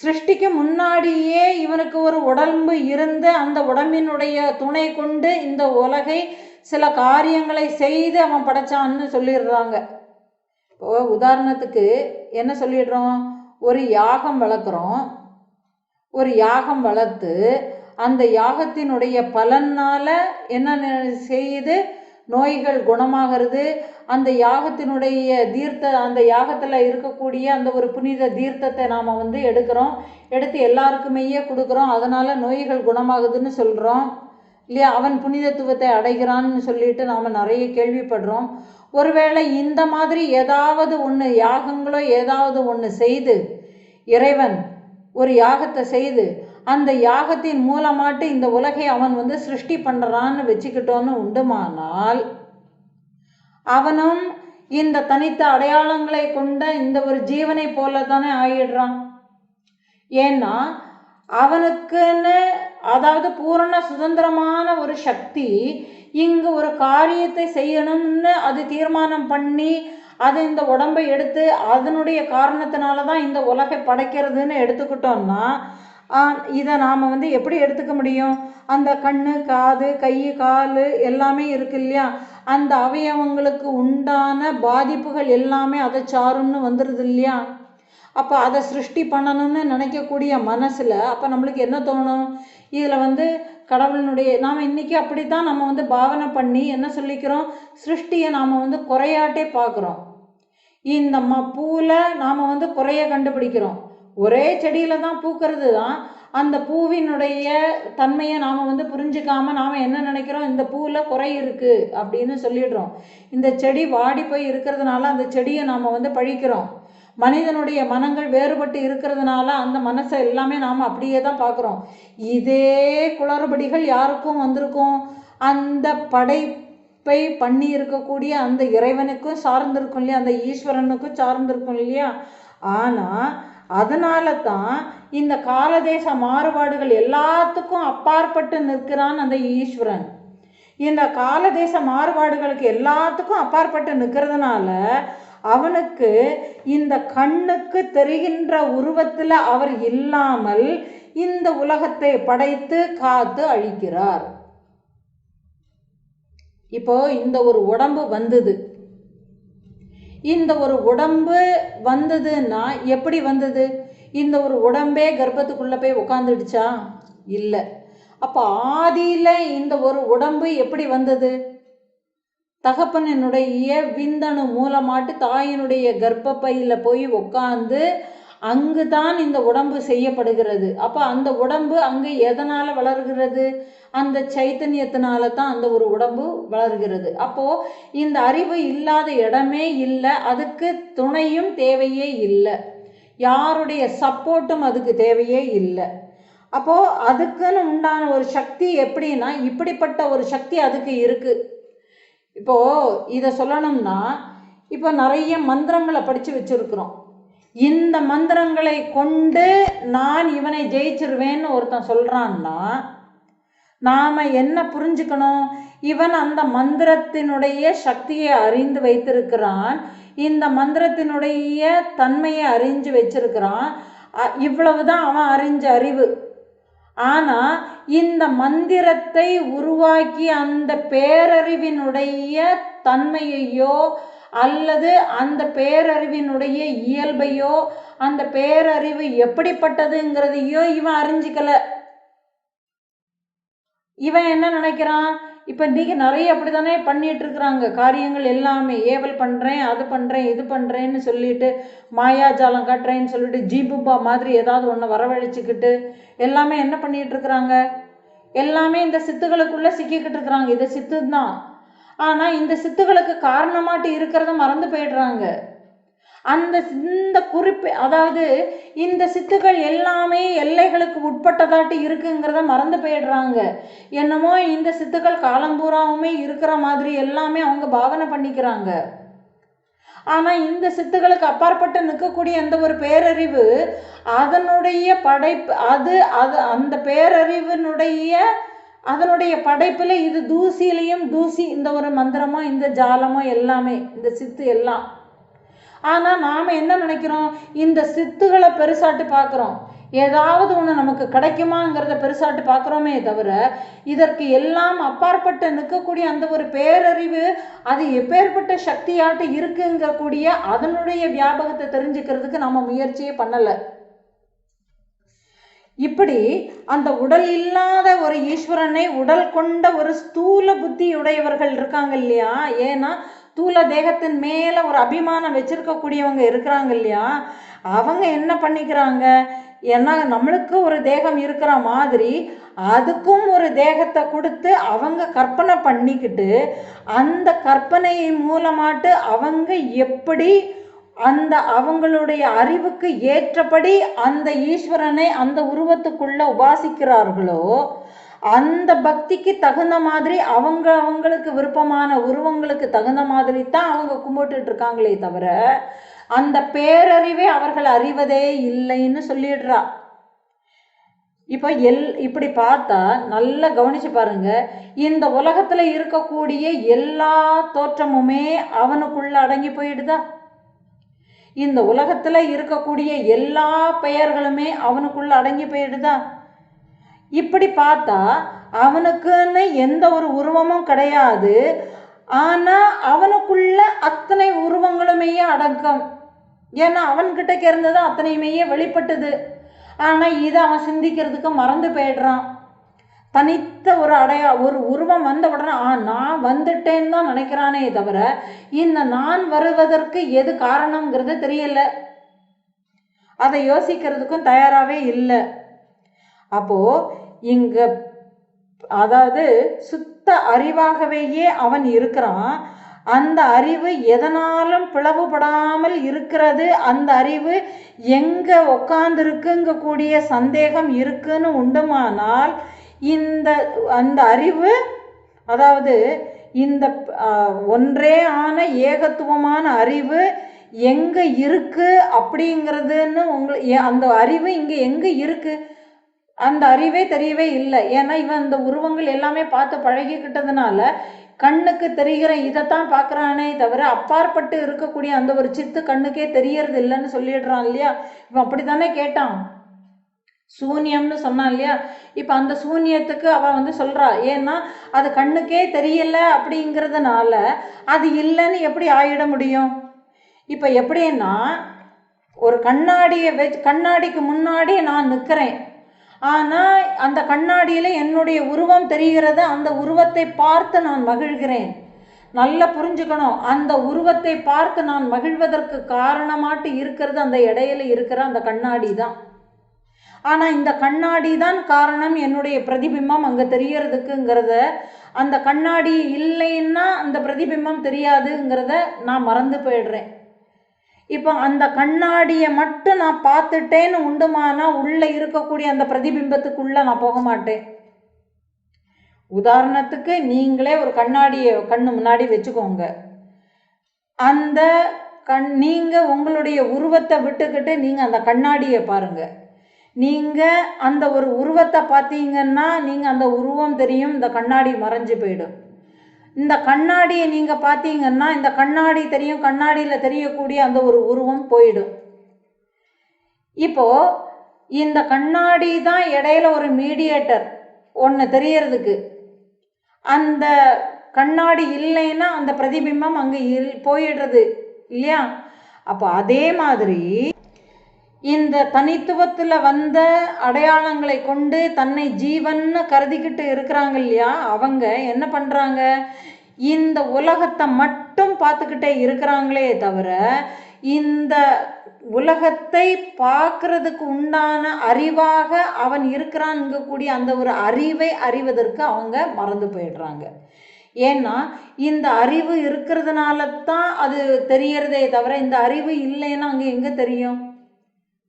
சிருஷ்டிக்கு முன்னாடியே இவனுக்கு ஒரு உடம்பு இருந்து அந்த உடம்பினுடைய துணை கொண்டு இந்த உலகை சில காரியங்களை செய்து அவன் படைச்சான்னு சொல்லிடுறாங்க. இப்போ உதாரணத்துக்கு என்ன சொல்லிடுறோம், ஒரு யாகம் வளர்க்குறோம், ஒரு யாகம் வளர்த்து அந்த யாகத்தினுடைய பலனால் என்ன செய்யுது, நோய்கள் குணமாகிறது. அந்த யாகத்தினுடைய அந்த யாகத்தில் இருக்கக்கூடிய அந்த ஒரு புனித தீர்த்தத்தை நாம் எடுக்கிறோம், எடுத்து எல்லாருக்குமே கொடுக்குறோம், அதனால் நோய்கள் குணமாகுதுன்னு சொல்கிறோம் இல்லையா. அவன் புனிதத்துவத்தை அடைகிறான்னு சொல்லிட்டு நாம் நிறைய கேள்விப்படுறோம். ஒருவேளை இந்த மாதிரி ஏதாவது ஒன்று யாகங்களோ ஏதாவது ஒன்று செய்து இறைவன் ஒரு யாகத்தை செய்து அந்த யாகத்தின் மூலமாட்டு இந்த உலகை அவன் சிருஷ்டி பண்ணுறான்னு வச்சுக்கிட்டோன்னு உண்டுமானால் அவனும் இந்த தனித்த அடையாளங்களை கொண்ட இந்த ஒரு ஜீவனை போல தானே ஆயிடுறான். ஏன்னா அவனுக்குன்னு அதாவது பூரண சுதந்திரமான ஒரு சக்தி இங்கு ஒரு காரியத்தை செய்யணும்னு அது தீர்மானம் பண்ணி அது இந்த உடம்பை எடுத்து அதனுடைய காரணத்தினால தான் இந்த உலகை படைக்கிறதுன்னு எடுத்துக்கிட்டோம்னா இதை நாம் எப்படி எடுத்துக்க முடியும், அந்த கண்ணு காது கை கால் எல்லாமே இருக்கு இல்லையா, அந்த அவயவங்களுக்கு உண்டான பாதிப்புகள் எல்லாமே அதை சாருன்னு வந்துடுது இல்லையா. அப்போ அதை சிருஷ்டி பண்ணணும்னு நினைக்கக்கூடிய மனசில் அப்போ நம்மளுக்கு என்ன தோணும், இதில் கடவுளினுடைய நாம் இன்றைக்கி அப்படி தான் நம்ம பாவனை பண்ணி என்ன சொல்லிக்கிறோம், சிருஷ்டியை நாம் குறையாட்டே பார்க்குறோம். இந்த பூவில் நாம் குறைய கண்டுபிடிக்கிறோம். ஒரே செடியில் தான் பூக்கிறது தான், அந்த பூவினுடைய தன்மையை நாம் புரிஞ்சுக்காம நாம் என்ன நினைக்கிறோம், இந்த பூவில் குறை இருக்குது அப்படின்னு சொல்லிடுறோம். இந்த செடி வாடி போய் இருக்கிறதுனால அந்த செடியை நாம் பழிக்கிறோம். மனிதனுடைய மனங்கள் வேறுபட்டு இருக்கிறதுனால அந்த மனசை எல்லாமே நாம் அப்படியே தான் பார்க்குறோம். இதே குளறுபடிகள் யாருக்கும் வந்திருக்கும், அந்த படைப்பை பண்ணி இருக்கக்கூடிய அந்த இறைவனுக்கும் சார்ந்திருக்கும் இல்லையா, அந்த ஈஸ்வரனுக்கும் சார்ந்திருக்கும் இல்லையா. ஆனால் அதனால தான் இந்த காலதேச மாறுபாடுகள் எல்லாத்துக்கும் அப்பாற்பட்டு நிற்கிறான் அந்த ஈஸ்வரன். இந்த காலதேச மாறுபாடுகளுக்கு எல்லாத்துக்கும் அப்பாற்பட்டு நிற்கிறதுனால அவனுக்கு இந்த கண்ணுக்கு தெரிகின்ற உருவத்தில் அவர் இல்லாமல் இந்த உலகத்தை படைத்து காத்து அழிக்கிறார். இப்போ இந்த ஒரு உடம்பு வந்தது, இந்த ஒரு உடம்பு வந்ததுன்னா எப்படி வந்தது? இந்த ஒரு உடம்பே கர்ப்பத்துக்குள்ளே போய் உட்காந்துடுச்சா? இல்லை. அப்போ ஆதியில் இந்த ஒரு உடம்பு எப்படி வந்தது? தகப்பனுடைய விந்தணு மூலமாட்டு தாயினுடைய கர்ப்பப்பையில் போய் உட்காந்து அங்கு தான் இந்த உடம்பு செய்யப்படுகிறது. அப்போ அந்த உடம்பு அங்கே எதனால் வளர்கிறது? அந்த சைத்தன்யத்தினால தான் அந்த ஒரு உடம்பு வளர்கிறது. அப்போது இந்த அறிவு இல்லாத இடமே இல்லை, அதுக்கு துணையும் தேவையே இல்லை, யாருடைய சப்போர்ட்டும் அதுக்கு தேவையே இல்லை. அப்போது அதுக்குன்னு உண்டான ஒரு சக்தி எப்படின்னா, இப்படிப்பட்ட ஒரு சக்தி அதுக்கு இருக்குது. இப்போது இதை சொல்லணும்னா, இப்போ நிறைய மந்திரங்களை படித்து வச்சுருக்குறோம். இந்த மந்திரங்களை கொண்டு நான் இவனை ஜெயிச்சிருவேன்னு ஒருத்தன் சொல்கிறான்னா நாம் என்ன புரிஞ்சுக்கணும்? இவன் அந்த மந்திரத்தினுடைய சக்தியை அறிந்து வைத்திருக்கிறான், இந்த மந்திரத்தினுடைய தன்மையை அறிஞ்சு வச்சிருக்கிறான். இவ்வளவுதான் அவன் அறிஞ்ச அறிவு. ஆனால் இந்த மந்திரத்தை உருவாக்கி அந்த பேரறிவினுடைய தன்மையையோ அல்லது அந்த பேரறிவினுடைய இயல்பையோ அந்த பேரறிவு எப்படிப்பட்டதுங்கிறதையோ இவன் அறிஞ்சிக்கல. இவன் என்ன நினைக்கிறான்? இப்போ இன்றைக்கி நிறைய அப்படி தானே பண்ணிகிட்டு இருக்கிறாங்க காரியங்கள் எல்லாமே. ஏவல் பண்ணுறேன், அது பண்ணுறேன், இது பண்ணுறேன்னு சொல்லிட்டு மாயாஜாலம் காட்டுறேன்னு சொல்லிட்டு ஜீபுபா மாதிரி ஏதாவது ஒன்று வரவழைச்சிக்கிட்டு எல்லாமே என்ன பண்ணிகிட்டு இருக்கிறாங்க? எல்லாமே இந்த சித்துகளுக்குள்ளே சிக்கிக்கிட்டு இருக்கிறாங்க. இது சித்து தான். ஆனால் இந்த சித்துகளுக்கு காரணமாட்டு இருக்கிறத மறந்து போயிடுறாங்க. இந்த குறிப்பு, அதாவது இந்த சித்துக்கள் எல்லாமே எல்லைகளுக்கு உட்பட்டதாட்டு இருக்குங்கிறத மறந்து போயிடுறாங்க. என்னமோ இந்த சித்துக்கள் காலம்பூராவுமே இருக்கிற மாதிரி எல்லாமே அவங்க பாவனை பண்ணிக்கிறாங்க. ஆனால் இந்த சித்துகளுக்கு அப்பாற்பட்டு நிற்கக்கூடிய அந்த ஒரு பேரறிவு, அதனுடைய படைப்பு, அது அந்த பேரறிவினுடைய அதனுடைய படைப்பில் இது தூசியிலையும் தூசி, இந்த ஒரு மந்திரமோ இந்த ஜாலமோ எல்லாமே இந்த சித்து எல்லாம். ஆனால் நாம் என்ன நினைக்கிறோம்? இந்த சித்துகளை பெருசாட்டு பார்க்குறோம். ஏதாவது ஒன்று நமக்கு கிடைக்குமாங்கிறத பெருசாட்டு பார்க்குறோமே தவிர, இதற்கு எல்லாம் அப்பாற்பட்டு நிற்கக்கூடிய அந்த ஒரு பேரறிவு அது எப்பேற்பட்ட சக்தியாட்டு இருக்குங்கக்கூடிய அதனுடைய வியாபகத்தை தெரிஞ்சுக்கிறதுக்கு நம்ம முயற்சியே பண்ணலை. இப்படி அந்த உடல் இல்லாத ஒரு ஈஸ்வரனை உடல் கொண்ட ஒரு ஸ்தூல புத்தி உடையவர்கள் இருக்காங்க இல்லையா. ஏன்னா ஸ்தூல தேகத்தின் மேலே ஒரு அபிமானம் வச்சிருக்கக்கூடியவங்க இருக்கிறாங்க இல்லையா. அவங்க என்ன பண்ணிக்கிறாங்க? ஏன்னா நம்மளுக்கு ஒரு தேகம் இருக்கிற மாதிரி அதுக்கும் ஒரு தேகத்தை கொடுத்து அவங்க கற்பனை பண்ணிக்கிட்டு அந்த கற்பனை மூலமாட்டு அவங்க எப்படி அந்த அவங்களுடைய அறிவுக்கு ஏற்றபடி அந்த ஈஸ்வரனை அந்த உருவத்துக்குள்ள உபாசிக்கிறார்களோ அந்த பக்திக்கு தகுந்த மாதிரி அவங்களுக்கு விருப்பமான உருவங்களுக்கு தகுந்த மாதிரி தான் அவங்க கும்பிட்டுட்டு இருக்காங்களே தவிர அந்த பேரறிவே அவர்கள் அறிவதே இல்லைன்னு சொல்லிடுறா. இப்போ இப்படி பார்த்தா நல்லா கவனிச்சு பாருங்க. இந்த உலகத்துல இருக்கக்கூடிய எல்லா தோற்றமுமே அவனுக்குள்ள அடங்கி போயிடுதா? இந்த உலகத்துல இருக்கக்கூடிய எல்லா பெயர்களுமே அவனுக்குள்ள அடங்கி போயிடுதா? இப்படி பார்த்தா அவனுக்குன்னு எந்த ஒரு உருவமும் கிடையாது. ஆனா அவனுக்குள்ள அத்தனை உருவங்களுமே அடக்கம். ஏன்னா அவன்கிட்ட இருந்தது அத்தனையுமே வெளிப்பட்டது. ஆனா இதை அவன் சிந்திக்கிறதுக்கு மறந்து போயிடுறான். தனித்த ஒரு உருவம் வந்த உடனே நான் வந்துட்டேன்னு தான் நினைக்கிறானே தவிர இந்த நான் வருவதற்கு எது காரணம்ங்கிறது தெரியல, அதை யோசிக்கிறதுக்கும் தயாராகவே இல்லை. அப்போது இங்கே அதாவது சுத்த அறிவாகவேயே அவன் இருக்கிறான். அந்த அறிவு எதனாலும் பிளவுபடாமல் இருக்கிறது. அந்த அறிவு எங்கே உட்கார்ந்துருக்குங்க கூடிய சந்தேகம் இருக்குன்னு உண்டுமானால் அந்த அறிவு அதாவது இந்த ஒன்றே ஆன ஏகத்துவமான அறிவு எங்கே இருக்கு அப்படிங்கிறதுன்னு அந்த அறிவு இங்கே எங்கே இருக்கு அந்த அறிவே தெரியவே இல்லை. ஏன்னா இவன் அந்த உருவங்கள் எல்லாமே பார்த்து பழகிக்கிட்டதுனால கண்ணுக்கு தெரிகிற இதைத்தான் பார்க்குறானே தவிர அப்பாற்பட்டு இருக்கக்கூடிய அந்த ஒரு சித்து கண்ணுக்கே தெரியறது இல்லைன்னு சொல்லிடுறான் இல்லையா. இவன் அப்படி தானே கேட்டான், சூன்யம்னு சொன்னான் இல்லையா. இப்போ அந்த சூன்யத்துக்கு அவன் சொல்கிறா, ஏன்னா அது கண்ணுக்கே தெரியல அப்படிங்கிறதுனால அது இல்லைன்னு எப்படி ஆயிட முடியும். இப்போ எப்படின்னா ஒரு கண்ணாடிக்கு முன்னாடி நான் நிற்கிறேன், ஆனால் அந்த கண்ணாடியில் என்னுடைய உருவம் தெரிகிறது. அந்த உருவத்தை பார்த்து நான் மகிழ்கிறேன். நல்லா புரிஞ்சுக்கணும், அந்த உருவத்தை பார்த்து நான் மகிழ்வதற்கு காரணமாட்டு இருக்கிறது அந்த இடையில இருக்கிற அந்த கண்ணாடி தான். ஆனால் இந்த கண்ணாடி தான் காரணம் என்னுடைய பிரதிபிம்பம் அங்கே தெரியறதுக்குங்கிறத, அந்த கண்ணாடி இல்லைன்னா அந்த பிரதிபிம்பம் தெரியாதுங்கிறத நான் மறந்து போயிடுறேன். இப்போ அந்த கண்ணாடியை மட்டும் நான் பார்த்துட்டேன்னு உண்டுமானா உள்ளே இருக்கக்கூடிய அந்த பிரதிபிம்பத்துக்குள்ளே நான் போக மாட்டேன். உதாரணத்துக்கு நீங்களே ஒரு கண்ணாடியை கண்ணு முன்னாடி வச்சுக்கோங்க. அந்த நீங்கள் உங்களுடைய உருவத்தை விட்டுக்கிட்டு நீங்கள் அந்த கண்ணாடியை பாருங்கள். நீங்கள் அந்த ஒரு உருவத்தை பார்த்தீங்கன்னா நீங்கள் அந்த உருவம் தெரியும், இந்த கண்ணாடி மறைஞ்சு போயிடும். இந்த கண்ணாடியை நீங்கள் பார்த்தீங்கன்னா இந்த கண்ணாடி தெரியும், கண்ணாடியில் தெரியக்கூடிய அந்த ஒரு உருவம் போயிடும். இப்போது இந்த கண்ணாடி தான் இடையில ஒரு மீடியேட்டர் ஒன்று தெரியறதுக்கு. அந்த கண்ணாடி இல்லைன்னா அந்த பிரதிபிம்பம் அங்கே போயிடுறது இல்லையா. அப்போ அதே மாதிரி இந்த தனித்துவத்தில் வந்த அடையாளங்களை கொண்டு தன்னை ஜீவன்னு கருதிக்கிட்டு இருக்கிறாங்க இல்லையா, அவங்க என்ன பண்ணுறாங்க, இந்த உலகத்தை மட்டும் பார்த்துக்கிட்டே இருக்கிறாங்களே தவிர இந்த உலகத்தை பார்க்கறதுக்கு உண்டான அறிவாக அவன் இருக்கிறான்ங்கக்கூடிய அந்த ஒரு அறிவை அறிவதற்கு அவங்க மறந்து போயிடுறாங்க. ஏன்னா இந்த அறிவு இருக்கிறதுனால தான் அது தெரியறதே தவிர இந்த அறிவு இல்லைன்னா அங்கே எங்கே தெரியும்,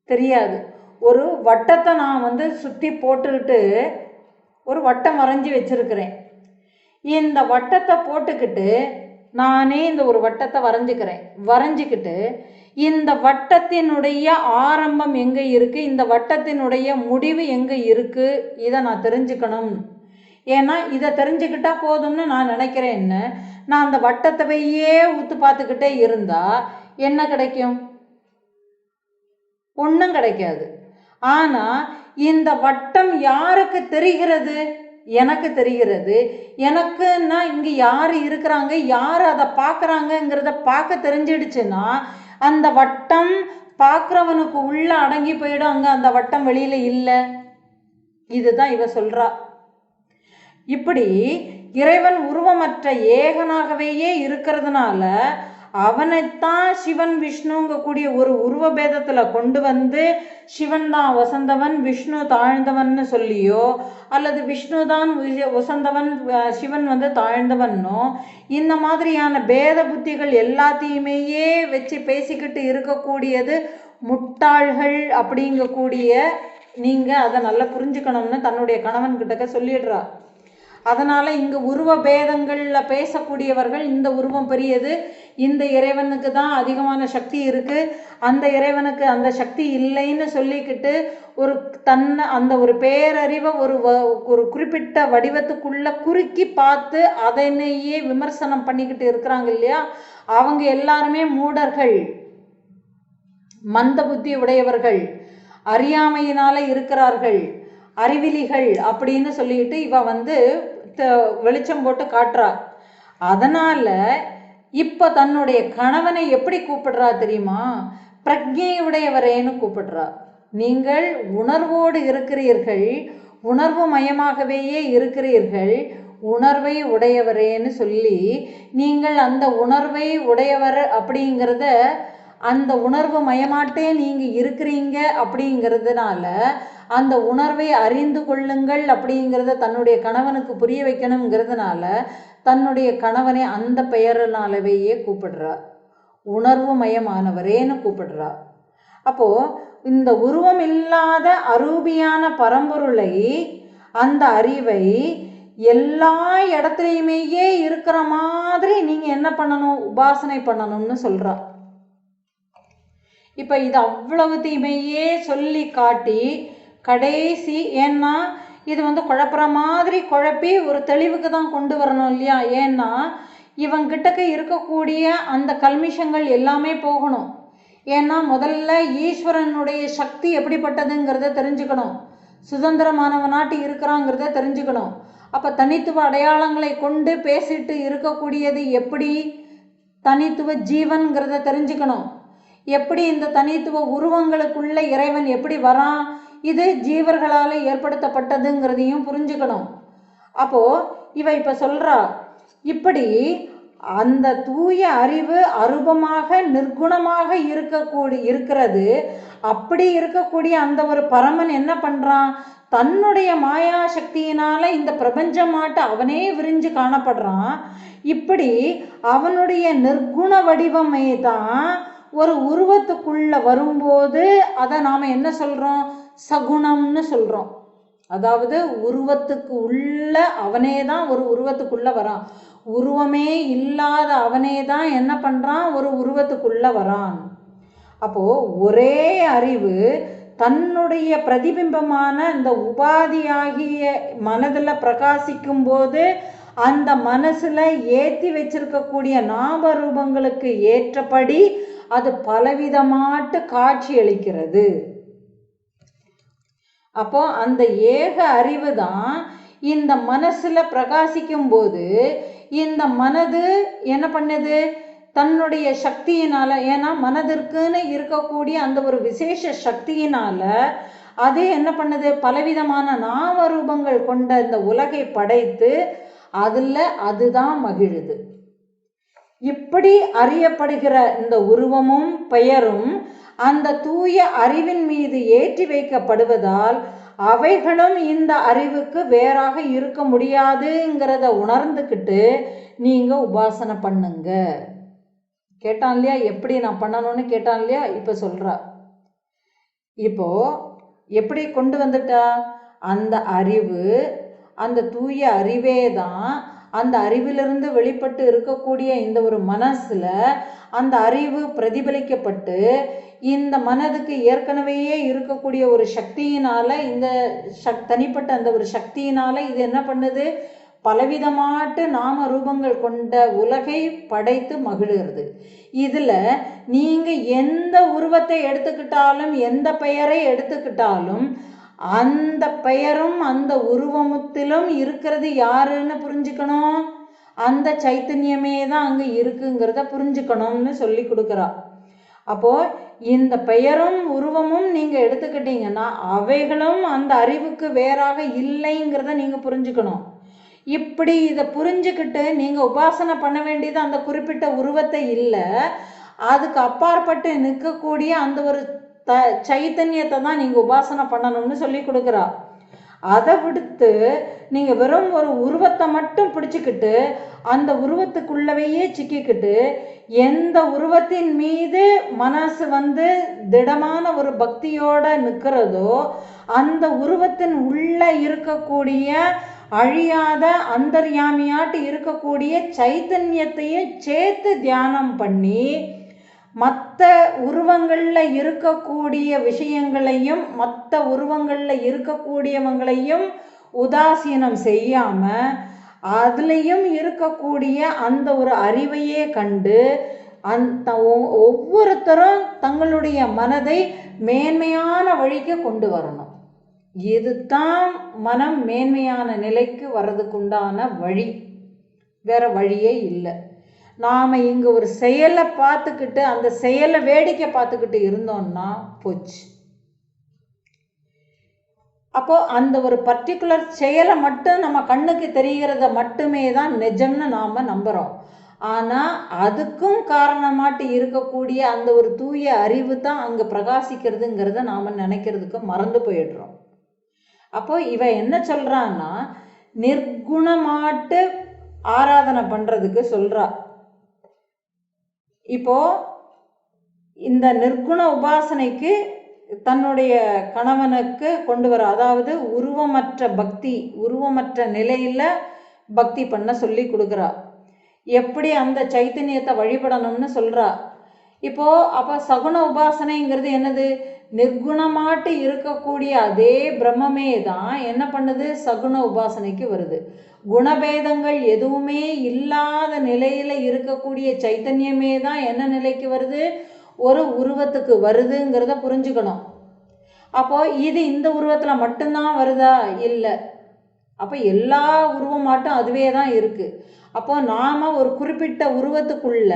தெரியாது. ஒரு வட்டத்தை நான் சுற்றி போட்டுக்கிட்டு ஒரு வட்டம் வரைஞ்சி வச்சிருக்கிறேன். இந்த வட்டத்தை போட்டுக்கிட்டு நானே இந்த ஒரு வட்டத்தை வரைஞ்சிக்கிட்டு இந்த வட்டத்தினுடைய ஆரம்பம் எங்கே இருக்குது, இந்த வட்டத்தினுடைய முடிவு எங்கே இருக்குது, இதை நான் தெரிஞ்சுக்கணும். ஏன்னா இதை தெரிஞ்சுக்கிட்டா போதும்னு நான் நினைக்கிறேன்னு நான் அந்த வட்டத்தையே ஊத்து பார்த்துக்கிட்டே இருந்தால் என்ன கிடைக்கும், ஒன்றும் கிடைக்காது. ஆனால் இந்த வட்டம் யாருக்கு தெரிகிறது, எனக்கு தெரிகிறது. எனக்குன்னா இங்கே யார் இருக்கிறாங்க, யார் அதை பார்க்குறாங்கங்கிறத பார்க்க தெரிஞ்சிடுச்சுன்னா அந்த வட்டம் பார்க்குறவனுக்கு உள்ள அடங்கி போயிடும், அங்கே அந்த வட்டம் வெளியில் இல்லை. இதுதான் இவ சொல்கிறா. இப்படி இறைவன் உருவமற்ற ஏகனாகவேயே இருக்கிறதுனால அவனைத்தான் சிவன் விஷ்ணுங்க கூடிய ஒரு உருவ பேதத்தில் கொண்டு சிவன் தான் வசந்தவன் விஷ்ணு தாழ்ந்தவன்னு சொல்லியோ அல்லது விஷ்ணு தான் வசந்தவன் சிவன் தாழ்ந்தவன்னோ இந்த மாதிரியான பேத புத்திகள் எல்லாத்தையுமேயே வச்சு பேசிக்கிட்டு இருக்கக்கூடியது முட்டாள்கள் அப்படிங்கக்கூடிய நீங்கள் அதை நல்லா புரிஞ்சுக்கணும்னு தன்னுடைய கணவன்கிட்ட சொல்லிடுறா. அதனால் இங்கே உருவ பேதங்களில் பேசக்கூடியவர்கள் இந்த உருவம் பெரியது, இந்த இறைவனுக்கு தான் அதிகமான சக்தி இருக்குது, அந்த இறைவனுக்கு அந்த சக்தி இல்லைன்னு சொல்லிக்கிட்டு ஒரு அந்த ஒரு பேரறிவை ஒரு குறிப்பிட்ட வடிவத்துக்குள்ளே குறுக்கி பார்த்து அதனையே விமர்சனம் பண்ணிக்கிட்டு இருக்கிறாங்க இல்லையா. அவங்க எல்லாருமே மூடர்கள், மந்த புத்தி உடையவர்கள், அறியாமையினால இருக்கிறார்கள், அறிவிலிகள் அப்படின்னு சொல்லிட்டு இவ வெளிச்சம் போட்டு காட்டுறா. அதனால இப்ப தன்னுடைய கணவனை எப்படி கூப்பிடுறா தெரியுமா, பிரக்ஞையுடையவரேன்னு கூப்பிடுறா. நீங்கள் உணர்வோடு இருக்கிறீர்கள், உணர்வு மயமாகவேயே இருக்கிறீர்கள், உணர்வை உடையவரேன்னு சொல்லி நீங்கள் அந்த உணர்வை உடையவர் அப்படிங்கிறத அந்த உணர்வு மயமாட்டே நீங்கள் இருக்கிறீங்க அப்படிங்கிறதுனால அந்த உணர்வை அறிந்து கொள்ளுங்கள் அப்படிங்கிறத தன்னுடைய கணவனுக்கு புரிய வைக்கணுங்கிறதுனால தன்னுடைய கணவனை அந்த பெயரினாலவேயே கூப்பிடுறா, உணர்வு மயமானவரேன்னு கூப்பிடுறா. அப்போ இந்த உருவம் இல்லாத அரூபியான பரம்பொருளை, அந்த அறிவை எல்லா இடத்துலையுமேயே இருக்கிற மாதிரி நீங்க என்ன பண்ணணும், உபாசனை பண்ணணும்னு சொல்றா. இப்ப இது அவ்வளவுத்தையுமேயே சொல்லி காட்டி கடைசி, ஏன்னா இது குழப்புற மாதிரி குழப்பி ஒரு தெளிவுக்கு தான் கொண்டு வரணும் இல்லையா? ஏன்னா இவங்கிட்டக்க இருக்கக்கூடிய அந்த கல்மிஷங்கள் எல்லாமே போகணும். ஏன்னா முதல்ல ஈஸ்வரனுடைய சக்தி எப்படிப்பட்டதுங்கிறத தெரிஞ்சுக்கணும், சுதந்திரமானவனாட்டு இருக்கிறாங்கிறத தெரிஞ்சுக்கணும். அப்போ தனித்துவ அடையாளங்களை கொண்டு பேசிட்டு இருக்கக்கூடியது எப்படி, தனித்துவ ஜீவன்கிறத தெரிஞ்சுக்கணும். எப்படி இந்த தனித்துவ உருவங்களுக்குள்ள இறைவன் எப்படி வரான், இது ஜீவர்களால் ஏற்படுத்தப்பட்டதுங்கிறதையும் புரிஞ்சுக்கணும். அப்போது இவ இப்போ சொல்கிறா, இப்படி அந்த தூய அறிவு அரூபமாக நிர்குணமாக இருக்கிறது. அப்படி இருக்கக்கூடிய அந்த ஒரு பரமன் என்ன பண்ணுறான், தன்னுடைய மாயா சக்தியினால இந்த பிரபஞ்சமாட்ட அவனே விரிஞ்சு காணப்படுறான். இப்படி அவனுடைய நிர்குண வடிவமே தான் ஒரு உருவத்துக்குள்ள வரும்போது அதை நாம் என்ன சொல்கிறோம், சகுணம்னு சொல்கிறோம். அதாவது உருவத்துக்கு உள்ள அவனே தான் ஒரு உருவத்துக்குள்ள வரான். உருவமே இல்லாத அவனே தான் என்ன பண்ணுறான், ஒரு உருவத்துக்குள்ள வரான். அப்போது ஒரே அறிவு தன்னுடைய பிரதிபிம்பமான இந்த உபாதியாகிய மனதில் பிரகாசிக்கும் போது அந்த மனசில் ஏற்றி வச்சிருக்கக்கூடிய நாம ரூபங்களுக்கு ஏற்றபடி அது பலவிதமாட்டு காட்சி அளிக்கிறது. அப்போ அந்த ஏக அறிவு தான் இந்த மனசுல பிரகாசிக்கும் போது இந்த மனது என்ன பண்ணுது, தன்னுடைய சக்தியினால, ஏன்னா மனதிற்குன்னு இருக்கக்கூடிய அந்த ஒரு விசேஷ சக்தியினால அது என்ன பண்ணுது, பலவிதமான நாம ரூபங்கள் கொண்ட இந்த உலகை படைத்து அதுதான் மகிழுது. இப்படி அறியப்படுகிற இந்த உருவமும் பெயரும் அந்த தூய அறிவின் மீது ஏற்றி வைக்கப்படுவதால் அவைகளும் இந்த அறிவுக்கு வேறாக இருக்க முடியாதுங்கிறத உணர்ந்துக்கிட்டு நீங்க உபாசனை பண்ணுங்க. கேட்டான் இல்லையா, எப்படி நான் பண்ணணும்னு கேட்டான் இல்லையா, இப்ப சொல்றா. இப்போ எப்படி கொண்டு வந்துட்டா, அந்த அறிவு, அந்த தூய அறிவே தான் அந்த அறிவிலிருந்து வெளிப்பட்டு இருக்கக்கூடிய இந்த ஒரு மனசுல அந்த அறிவு பிரதிபலிக்கப்பட்டு இந்த மனதுக்கு ஏற்கனவே இருக்கக்கூடிய ஒரு சக்தியினால, இந்த தனிப்பட்ட அந்த ஒரு சக்தியினால இது என்ன பண்ணுது, பலவிதமாட்டு நாம ரூபங்கள் கொண்ட உலகை படைத்து மகிழ்கிறது. இதுல நீங்க எந்த உருவத்தை எடுத்துக்கிட்டாலும், எந்த பெயரை எடுத்துக்கிட்டாலும், அந்த பெயரும் அந்த உருவமத்திலும் இருக்கிறது யாருன்னு புரிஞ்சுக்கணும், அந்த சைத்தன்யமே தான் அங்க இருக்குங்கிறத புரிஞ்சுக்கணும்னு சொல்லி கொடுக்குறா. அப்போ இந்த பெயரும் உருவமும் நீங்க எடுத்துக்கிட்டீங்கன்னா அவைகளும் அந்த அறிவுக்கு வேறாக இல்லைங்கிறத நீங்க புரிஞ்சுக்கணும். இப்படி இதை புரிஞ்சுக்கிட்டு நீங்க உபாசனை பண்ண வேண்டியது அந்த குறிப்பிட்ட உருவத்தை இல்லை, அதுக்கு அப்பாற்பட்டு நிற்கக்கூடிய அந்த ஒரு சைத்தன்யத்தை தான் நீங்க உபாசனை பண்ணணும்னு சொல்லி கொடுக்குறா. அதை விடுத்து நீங்க வெறும் ஒரு உருவத்தை மட்டும் பிடிச்சிக்கிட்டு அந்த உருவத்துக்குள்ளவையே சிக்கிக்கிட்டு எந்த உருவத்தின் மீது மனசு திடமான ஒரு பக்தியோட நிற்கிறதோ அந்த உருவத்தின் உள்ள இருக்கக்கூடிய அழியாத அந்தர்யாமியாட்டு இருக்கக்கூடிய சைத்தன்யத்தையே சேர்த்து தியானம் பண்ணி மற்ற உருவங்களில் இருக்கக்கூடிய விஷயங்களையும் மற்ற உருவங்களில் இருக்கக்கூடியவங்களையும் உதாசீனம் செய்யாமல் அதுலேயும் இருக்கக்கூடிய அந்த ஒரு அறிவையே கண்டு அந்த ஒவ்வொருத்தரும் தங்களுடைய மனதை மேன்மையான வழிக்கு கொண்டு வரணும். இதுதான் மனம் மேன்மையான நிலைக்கு வர்றதுக்குண்டான வழி, வேற வழியே இல்லை. நாம் இங்கே ஒரு செயலை பார்த்துக்கிட்டு அந்த செயலை வேடிக்கை பார்த்துக்கிட்டு இருந்தோம்னா போச்சு. அப்போ அந்த ஒரு பர்டிகுலர் செயலை மட்டும் நம்ம கண்ணுக்கு தெரிகிறத மட்டுமே தான் நிஜம்னு நாம் நம்புகிறோம். ஆனால் அதுக்கும் காரணமாட்டு இருக்கக்கூடிய அந்த ஒரு தூய அறிவு தான் அங்கே பிரகாசிக்கிறதுங்கிறத நாம் நினைக்கிறதுக்கு மறந்து போயிடுறோம். அப்போ இவ என்ன சொல்றான்னா நிர்குணமாட்டு ஆராதனை பண்றதுக்கு சொல்றா. இப்போ இந்த நிர்குண உபாசனைக்கு தன்னுடைய கணவனுக்கு கொண்டு வர, அதாவது உருவமற்ற பக்தி, உருவமற்ற நிலையில பக்தி பண்ண சொல்லி கொடுக்குறா. எப்படி அந்த சைத்தன்யத்தை வழிபடணும்னு சொல்றா. இப்போ அப்ப சகுண உபாசனைங்கிறது என்னது? நிர்குணமாட்டு இருக்கக்கூடிய அதே பிரம்மமே தான் என்ன பண்ணுது? சகுண உபாசனைக்கு வருது. குணபேதங்கள் எதுவுமே இல்லாத நிலையில இருக்கக்கூடிய சைத்தன்யமே தான் என்ன நிலைக்கு வருது? ஒரு உருவத்துக்கு வருதுங்கிறத புரிஞ்சுக்கணும். அப்போ இது இந்த உருவத்துல மட்டும்தான் வருதா? இல்லை. அப்போ எல்லா உருவமாட்டும் அதுவே தான் இருக்கு. அப்போ நாம ஒரு குறிப்பிட்ட உருவத்துக்குள்ள,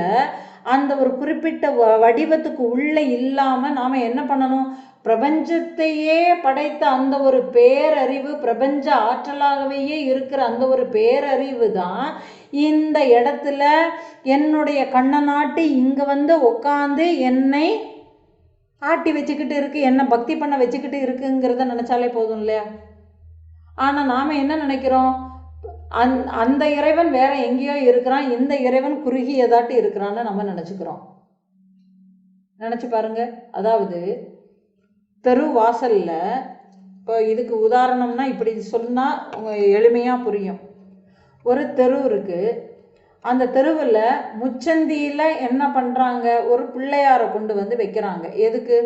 அந்த ஒரு குறிப்பிட்ட வடிவத்துக்கு உள்ள இல்லாம நாம என்ன பண்ணணும்? பிரபஞ்சத்தையே படைத்த அந்த ஒரு பேரறிவு, பிரபஞ்ச ஆற்றலாகவே இருக்கிற அந்த ஒரு பேரறிவு தான் இந்த இடத்துல என்னுடைய கண்ணை நாட்டி இங்க வந்து உட்காந்து என்னை ஆட்டி வச்சுக்கிட்டு இருக்கு, என்னை பக்தி பண்ண வச்சுக்கிட்டு இருக்குங்கிறத நினைச்சாலே போதும் இல்லையா? ஆனா நாம என்ன நினைக்கிறோம்? அந்த இறைவன் வேற எங்கேயோ இருக்கிறான், இந்த இறைவன் குறுகியதாட்டு இருக்கிறான்னு நம்ம நினைச்சுக்கிறோம். நினைச்சு பாருங்க. அதாவது தெரு வாசல்ல, இப்போ இதுக்கு உதாரணம்னா இப்படி சொன்னா எளிமையா புரியும். ஒரு தெரு இருக்கு. அந்த தெருவில் முச்சந்தியில் என்ன பண்ணுறாங்க? ஒரு பிள்ளையாரை கொண்டு வந்து வைக்கிறாங்க. எதுக்கு?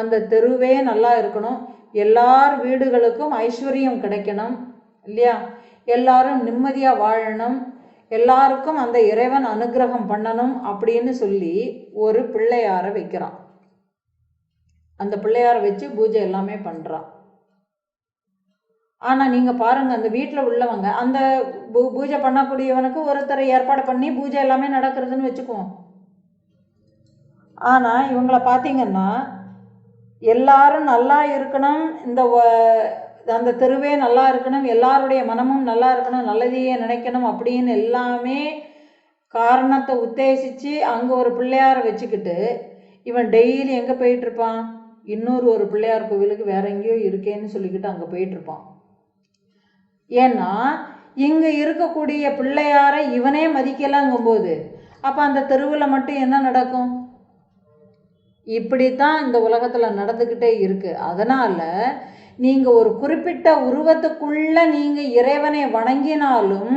அந்த தெருவே நல்லா இருக்கணும், எல்லார் வீடுகளுக்கும் ஐஸ்வர்யம் கிடைக்கணும் இல்லையா, எல்லாரும் நிம்மதியாக வாழணும், எல்லாருக்கும் அந்த இறைவன் அனுகிரகம் பண்ணணும் அப்படின்னு சொல்லி ஒரு பிள்ளையாரை வைக்கிறான். அந்த பிள்ளையாரை வச்சு பூஜை எல்லாமே பண்ணுறான். ஆனால் நீங்கள் பாருங்கள், அந்த வீட்டில் உள்ளவங்க அந்த பூஜை பண்ணக்கூடியவனுக்கு ஒருத்தரை ஏற்பாடு பண்ணி பூஜை எல்லாமே நடக்கிறதுன்னு வச்சுக்குவோம். ஆனால் இவங்களை பார்த்தீங்கன்னா எல்லாரும் நல்லா இருக்கணும், அந்த தெருவே நல்லா இருக்கணும், எல்லாருடைய மனமும் நல்லா இருக்கணும், நல்லதையே நினைக்கணும் அப்படின்னு எல்லாமே காரணத்தை உத்தேசித்து அங்கே ஒரு பிள்ளையாரை வச்சுக்கிட்டு இவன் டெய்லி எங்கே போயிட்டுருப்பான்? இன்னொரு ஒரு பிள்ளையார் கோவிலுக்கு வேற எங்கேயோ இருக்கேன்னு சொல்லிக்கிட்டு அங்கே போயிட்டுருப்பான். ஏன்னா இங்கே இருக்கக்கூடிய பிள்ளையாரை இவனே மதிக்கலாங்கும் போது அப்போ அந்த தெருவில் மட்டும் என்ன நடக்கும்? இப்படித்தான் இந்த உலகத்தில் நடந்துக்கிட்டே இருக்கு. அதனால நீங்கள் ஒரு குறிப்பிட்ட உருவத்துக்குள்ள நீங்கள் இறைவனை வணங்கினாலும்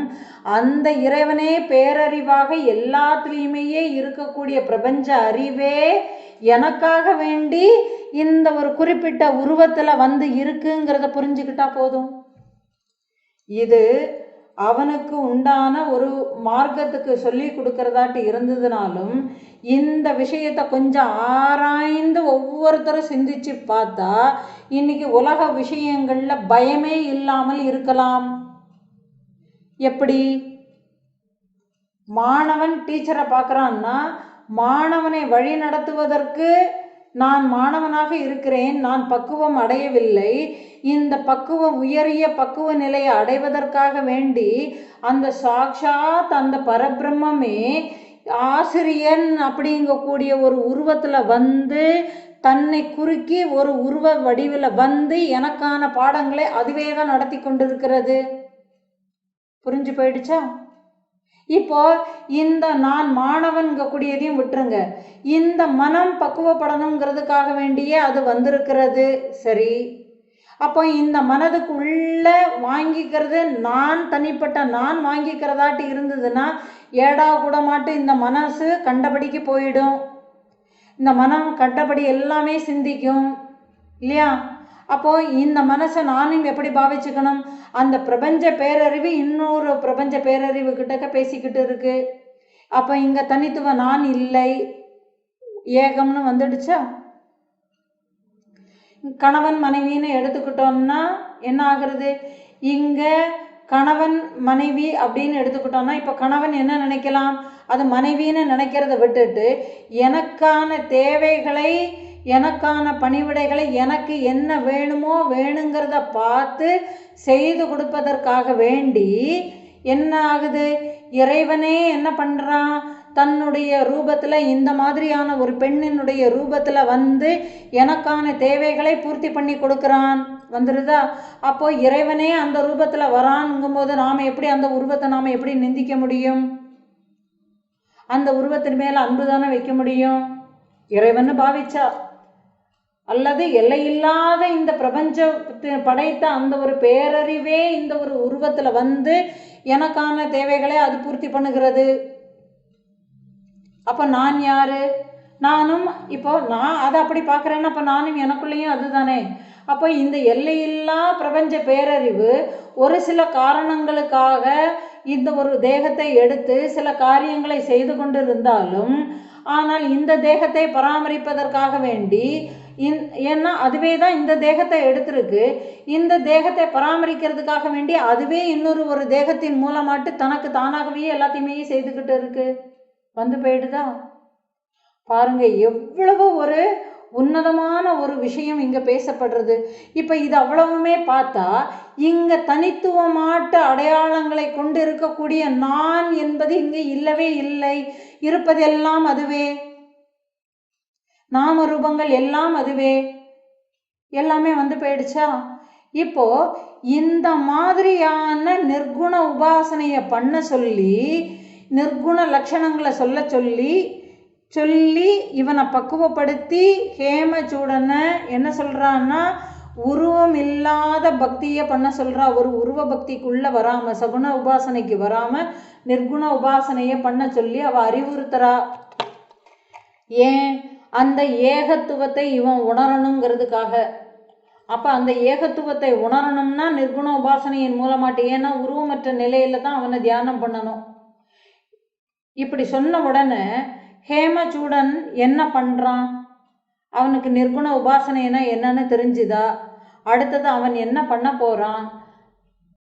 அந்த இறைவனே பேரறிவாக எல்லாத்துலேயுமே இருக்கக்கூடிய பிரபஞ்ச அறிவே எனக்காக வேண்டி இந்த ஒரு குறிப்பிட்ட உருவத்தில் வந்து இருக்குங்கிறத புரிஞ்சுக்கிட்டா போதும். இது அவனுக்கு உண்டான ஒரு மார்க்கத்துக்கு சொல்லி கொடுக்கறதாட்டு இருந்ததுனாலும் இந்த விஷயத்தை கொஞ்சம் ஆராய்ந்து ஒவ்வொருத்தரும் சிந்திச்சு பார்த்தா இன்னைக்கு உலக விஷயங்கள்ல பயமே இல்லாமல் இருக்கலாம். எப்படி? மாணவன் டீச்சரை பார்க்குறான்னா மாணவனை வழி நடத்துவதற்கு நான் மாணவனாக இருக்கிறேன், நான் பக்குவம் அடையவில்லை, இந்த பக்குவம் உயரிய பக்குவ நிலையை அடைவதற்காக வேண்டி அந்த சாக்ஷாத் அந்த பரபிரம்மே ஆசிரியன் அப்படிங்கக்கூடிய ஒரு உருவத்தில் வந்து தன்னை குறுக்கி ஒரு உருவ வடிவில் வந்து எனக்கான பாடங்களை அதுவே தான் நடத்தி கொண்டிருக்கிறது. புரிஞ்சு போயிடுச்சா? இப்போ இந்த நான் மாணவன்க கூடியதையும் விட்டுருங்க, இந்த மனம் பக்குவப்படணுங்கிறதுக்காக வேண்டியே அது வந்திருக்கிறது. சரி, அப்போ இந்த மனதுக்கு உள்ள வாங்கிக்கிறது நான் தனிப்பட்ட நான் வாங்கிக்கிறதாட்டு இருந்ததுன்னா ஏடா கூடமாட்டு இந்த மனசு கண்டபடிக்கு போயிடும், இந்த மனம் கண்டபடி எல்லாமே சிந்திக்கும் இல்லையா? அப்போ இந்த மனசை நானும் எப்படி பாவிச்சுக்கணும்? அந்த பிரபஞ்ச பேரறிவு இன்னொரு பிரபஞ்ச பேரறிவு கிட்டக்க பேசிக்கிட்டு இருக்கு. அப்போ இங்க தனித்துவ நான் இல்லை, ஏகம்னு வந்துடுச்சா? கணவன் மனைவின்னு எடுத்துக்கிட்டோம்னா என்ன ஆகுறது? இங்க கணவன் மனைவி அப்படின்னு எடுத்துக்கிட்டோம்னா இப்போ கணவன் என்ன நினைக்கலாம்? அது மனைவின்னு நினைக்கிறத விட்டுட்டு எனக்கான தேவைகளை, எனக்கான பணிவிடைகளை, எனக்கு என்ன வேணுமோ வேணுங்கிறத பார்த்து செய்து கொடுப்பதற்காக வேண்டி என்ன ஆகுது? இறைவனே என்ன பண்ணுறான், தன்னுடைய ரூபத்தில் இந்த மாதிரியான ஒரு பெண்ணினுடைய ரூபத்தில் வந்து எனக்கான தேவைகளை பூர்த்தி பண்ணி கொடுக்குறான். வந்துடுதா? அப்போ இறைவனே அந்த ரூபத்தில் வரான்ங்கும்போது நாம் எப்படி அந்த உருவத்தை நாம் எப்படி நிந்திக்க முடியும்? அந்த உருவத்தின் மேலே அன்பு தானே வைக்க முடியும் இறைவன்னு பாவிச்சா. அல்லது எல்லையில்லாத இந்த பிரபஞ்சத்தை படைத்த அந்த ஒரு பேரறிவே இந்த ஒரு உருவத்தில் வந்து எனக்கான தேவைகளை அது பூர்த்தி பண்ணுகிறது. அப்போ நான் யாரு? நானும் இப்போ நான் அதை அப்படி பார்க்குறேன்னா அப்போ நானும் எனக்குள்ளேயும் அதுதானே. அப்போ இந்த எல்லையில்லா பிரபஞ்ச பேரறிவு ஒரு சில காரணங்களுக்காக இந்த ஒரு தேகத்தை எடுத்து சில காரியங்களை செய்து கொண்டிருந்தாலும், ஆனால் இந்த தேகத்தை பராமரிப்பதற்காக வேண்டி ஏன்னா அதுவே தான் இந்த தேகத்தை எடுத்திருக்கு, இந்த தேகத்தை பராமரிக்கிறதுக்காக வேண்டி அதுவே இன்னொரு ஒரு தேகத்தின் மூலமாட்டு தனக்கு தானாகவே எல்லாத்தையுமே செய்துக்கிட்டு இருக்கு. வந்து போயிடுதா? பாருங்க எவ்வளவு ஒரு உன்னதமான ஒரு விஷயம் இங்கே பேசப்படுறது. இப்போ இது அவ்வளவுமே பார்த்தா இங்கே தனித்துவமாட்ட அடையாளங்களை கொண்டு இருக்கக்கூடிய நான் என்பது இங்கே இல்லவே இல்லை. இருப்பதெல்லாம் அதுவே, நாம ரூபங்கள் எல்லாம் அதுவே, எல்லாமே வந்து போயிடுச்சா? இப்போ இந்த மாதிரியான நிர்குண உபாசனையை பண்ண சொல்லி, நிர்குண லட்சணங்களை சொல்லி இவனை பக்குவப்படுத்தி ஹேமச்சூடனை என்ன சொல்கிறான்னா உருவம் இல்லாத பக்தியை பண்ண சொல்கிறா. ஒரு உருவ பக்திக்குள்ளே வராமல், சகுண உபாசனைக்கு வராமல் நிர்குண உபாசனையை பண்ண சொல்லி அவள் அறிவுறுத்துறா. ஏன்? அந்த ஏகத்துவத்தை இவன் உணரணுங்கிறதுக்காக. அப்போ அந்த ஏகத்துவத்தை உணரணும்னா நிர்குண உபாசனையின் மூலமாட்டு, ஏன்னா உருவமற்ற நிலையில தான் அவனை தியானம் பண்ணணும். இப்படி சொன்ன உடனே ஹேமச்சூடன் என்ன பண்ணுறான்? அவனுக்கு நிர்குண உபாசனைனா என்னன்னு தெரிஞ்சுதா? அடுத்தது அவன் என்ன பண்ண போகிறான்?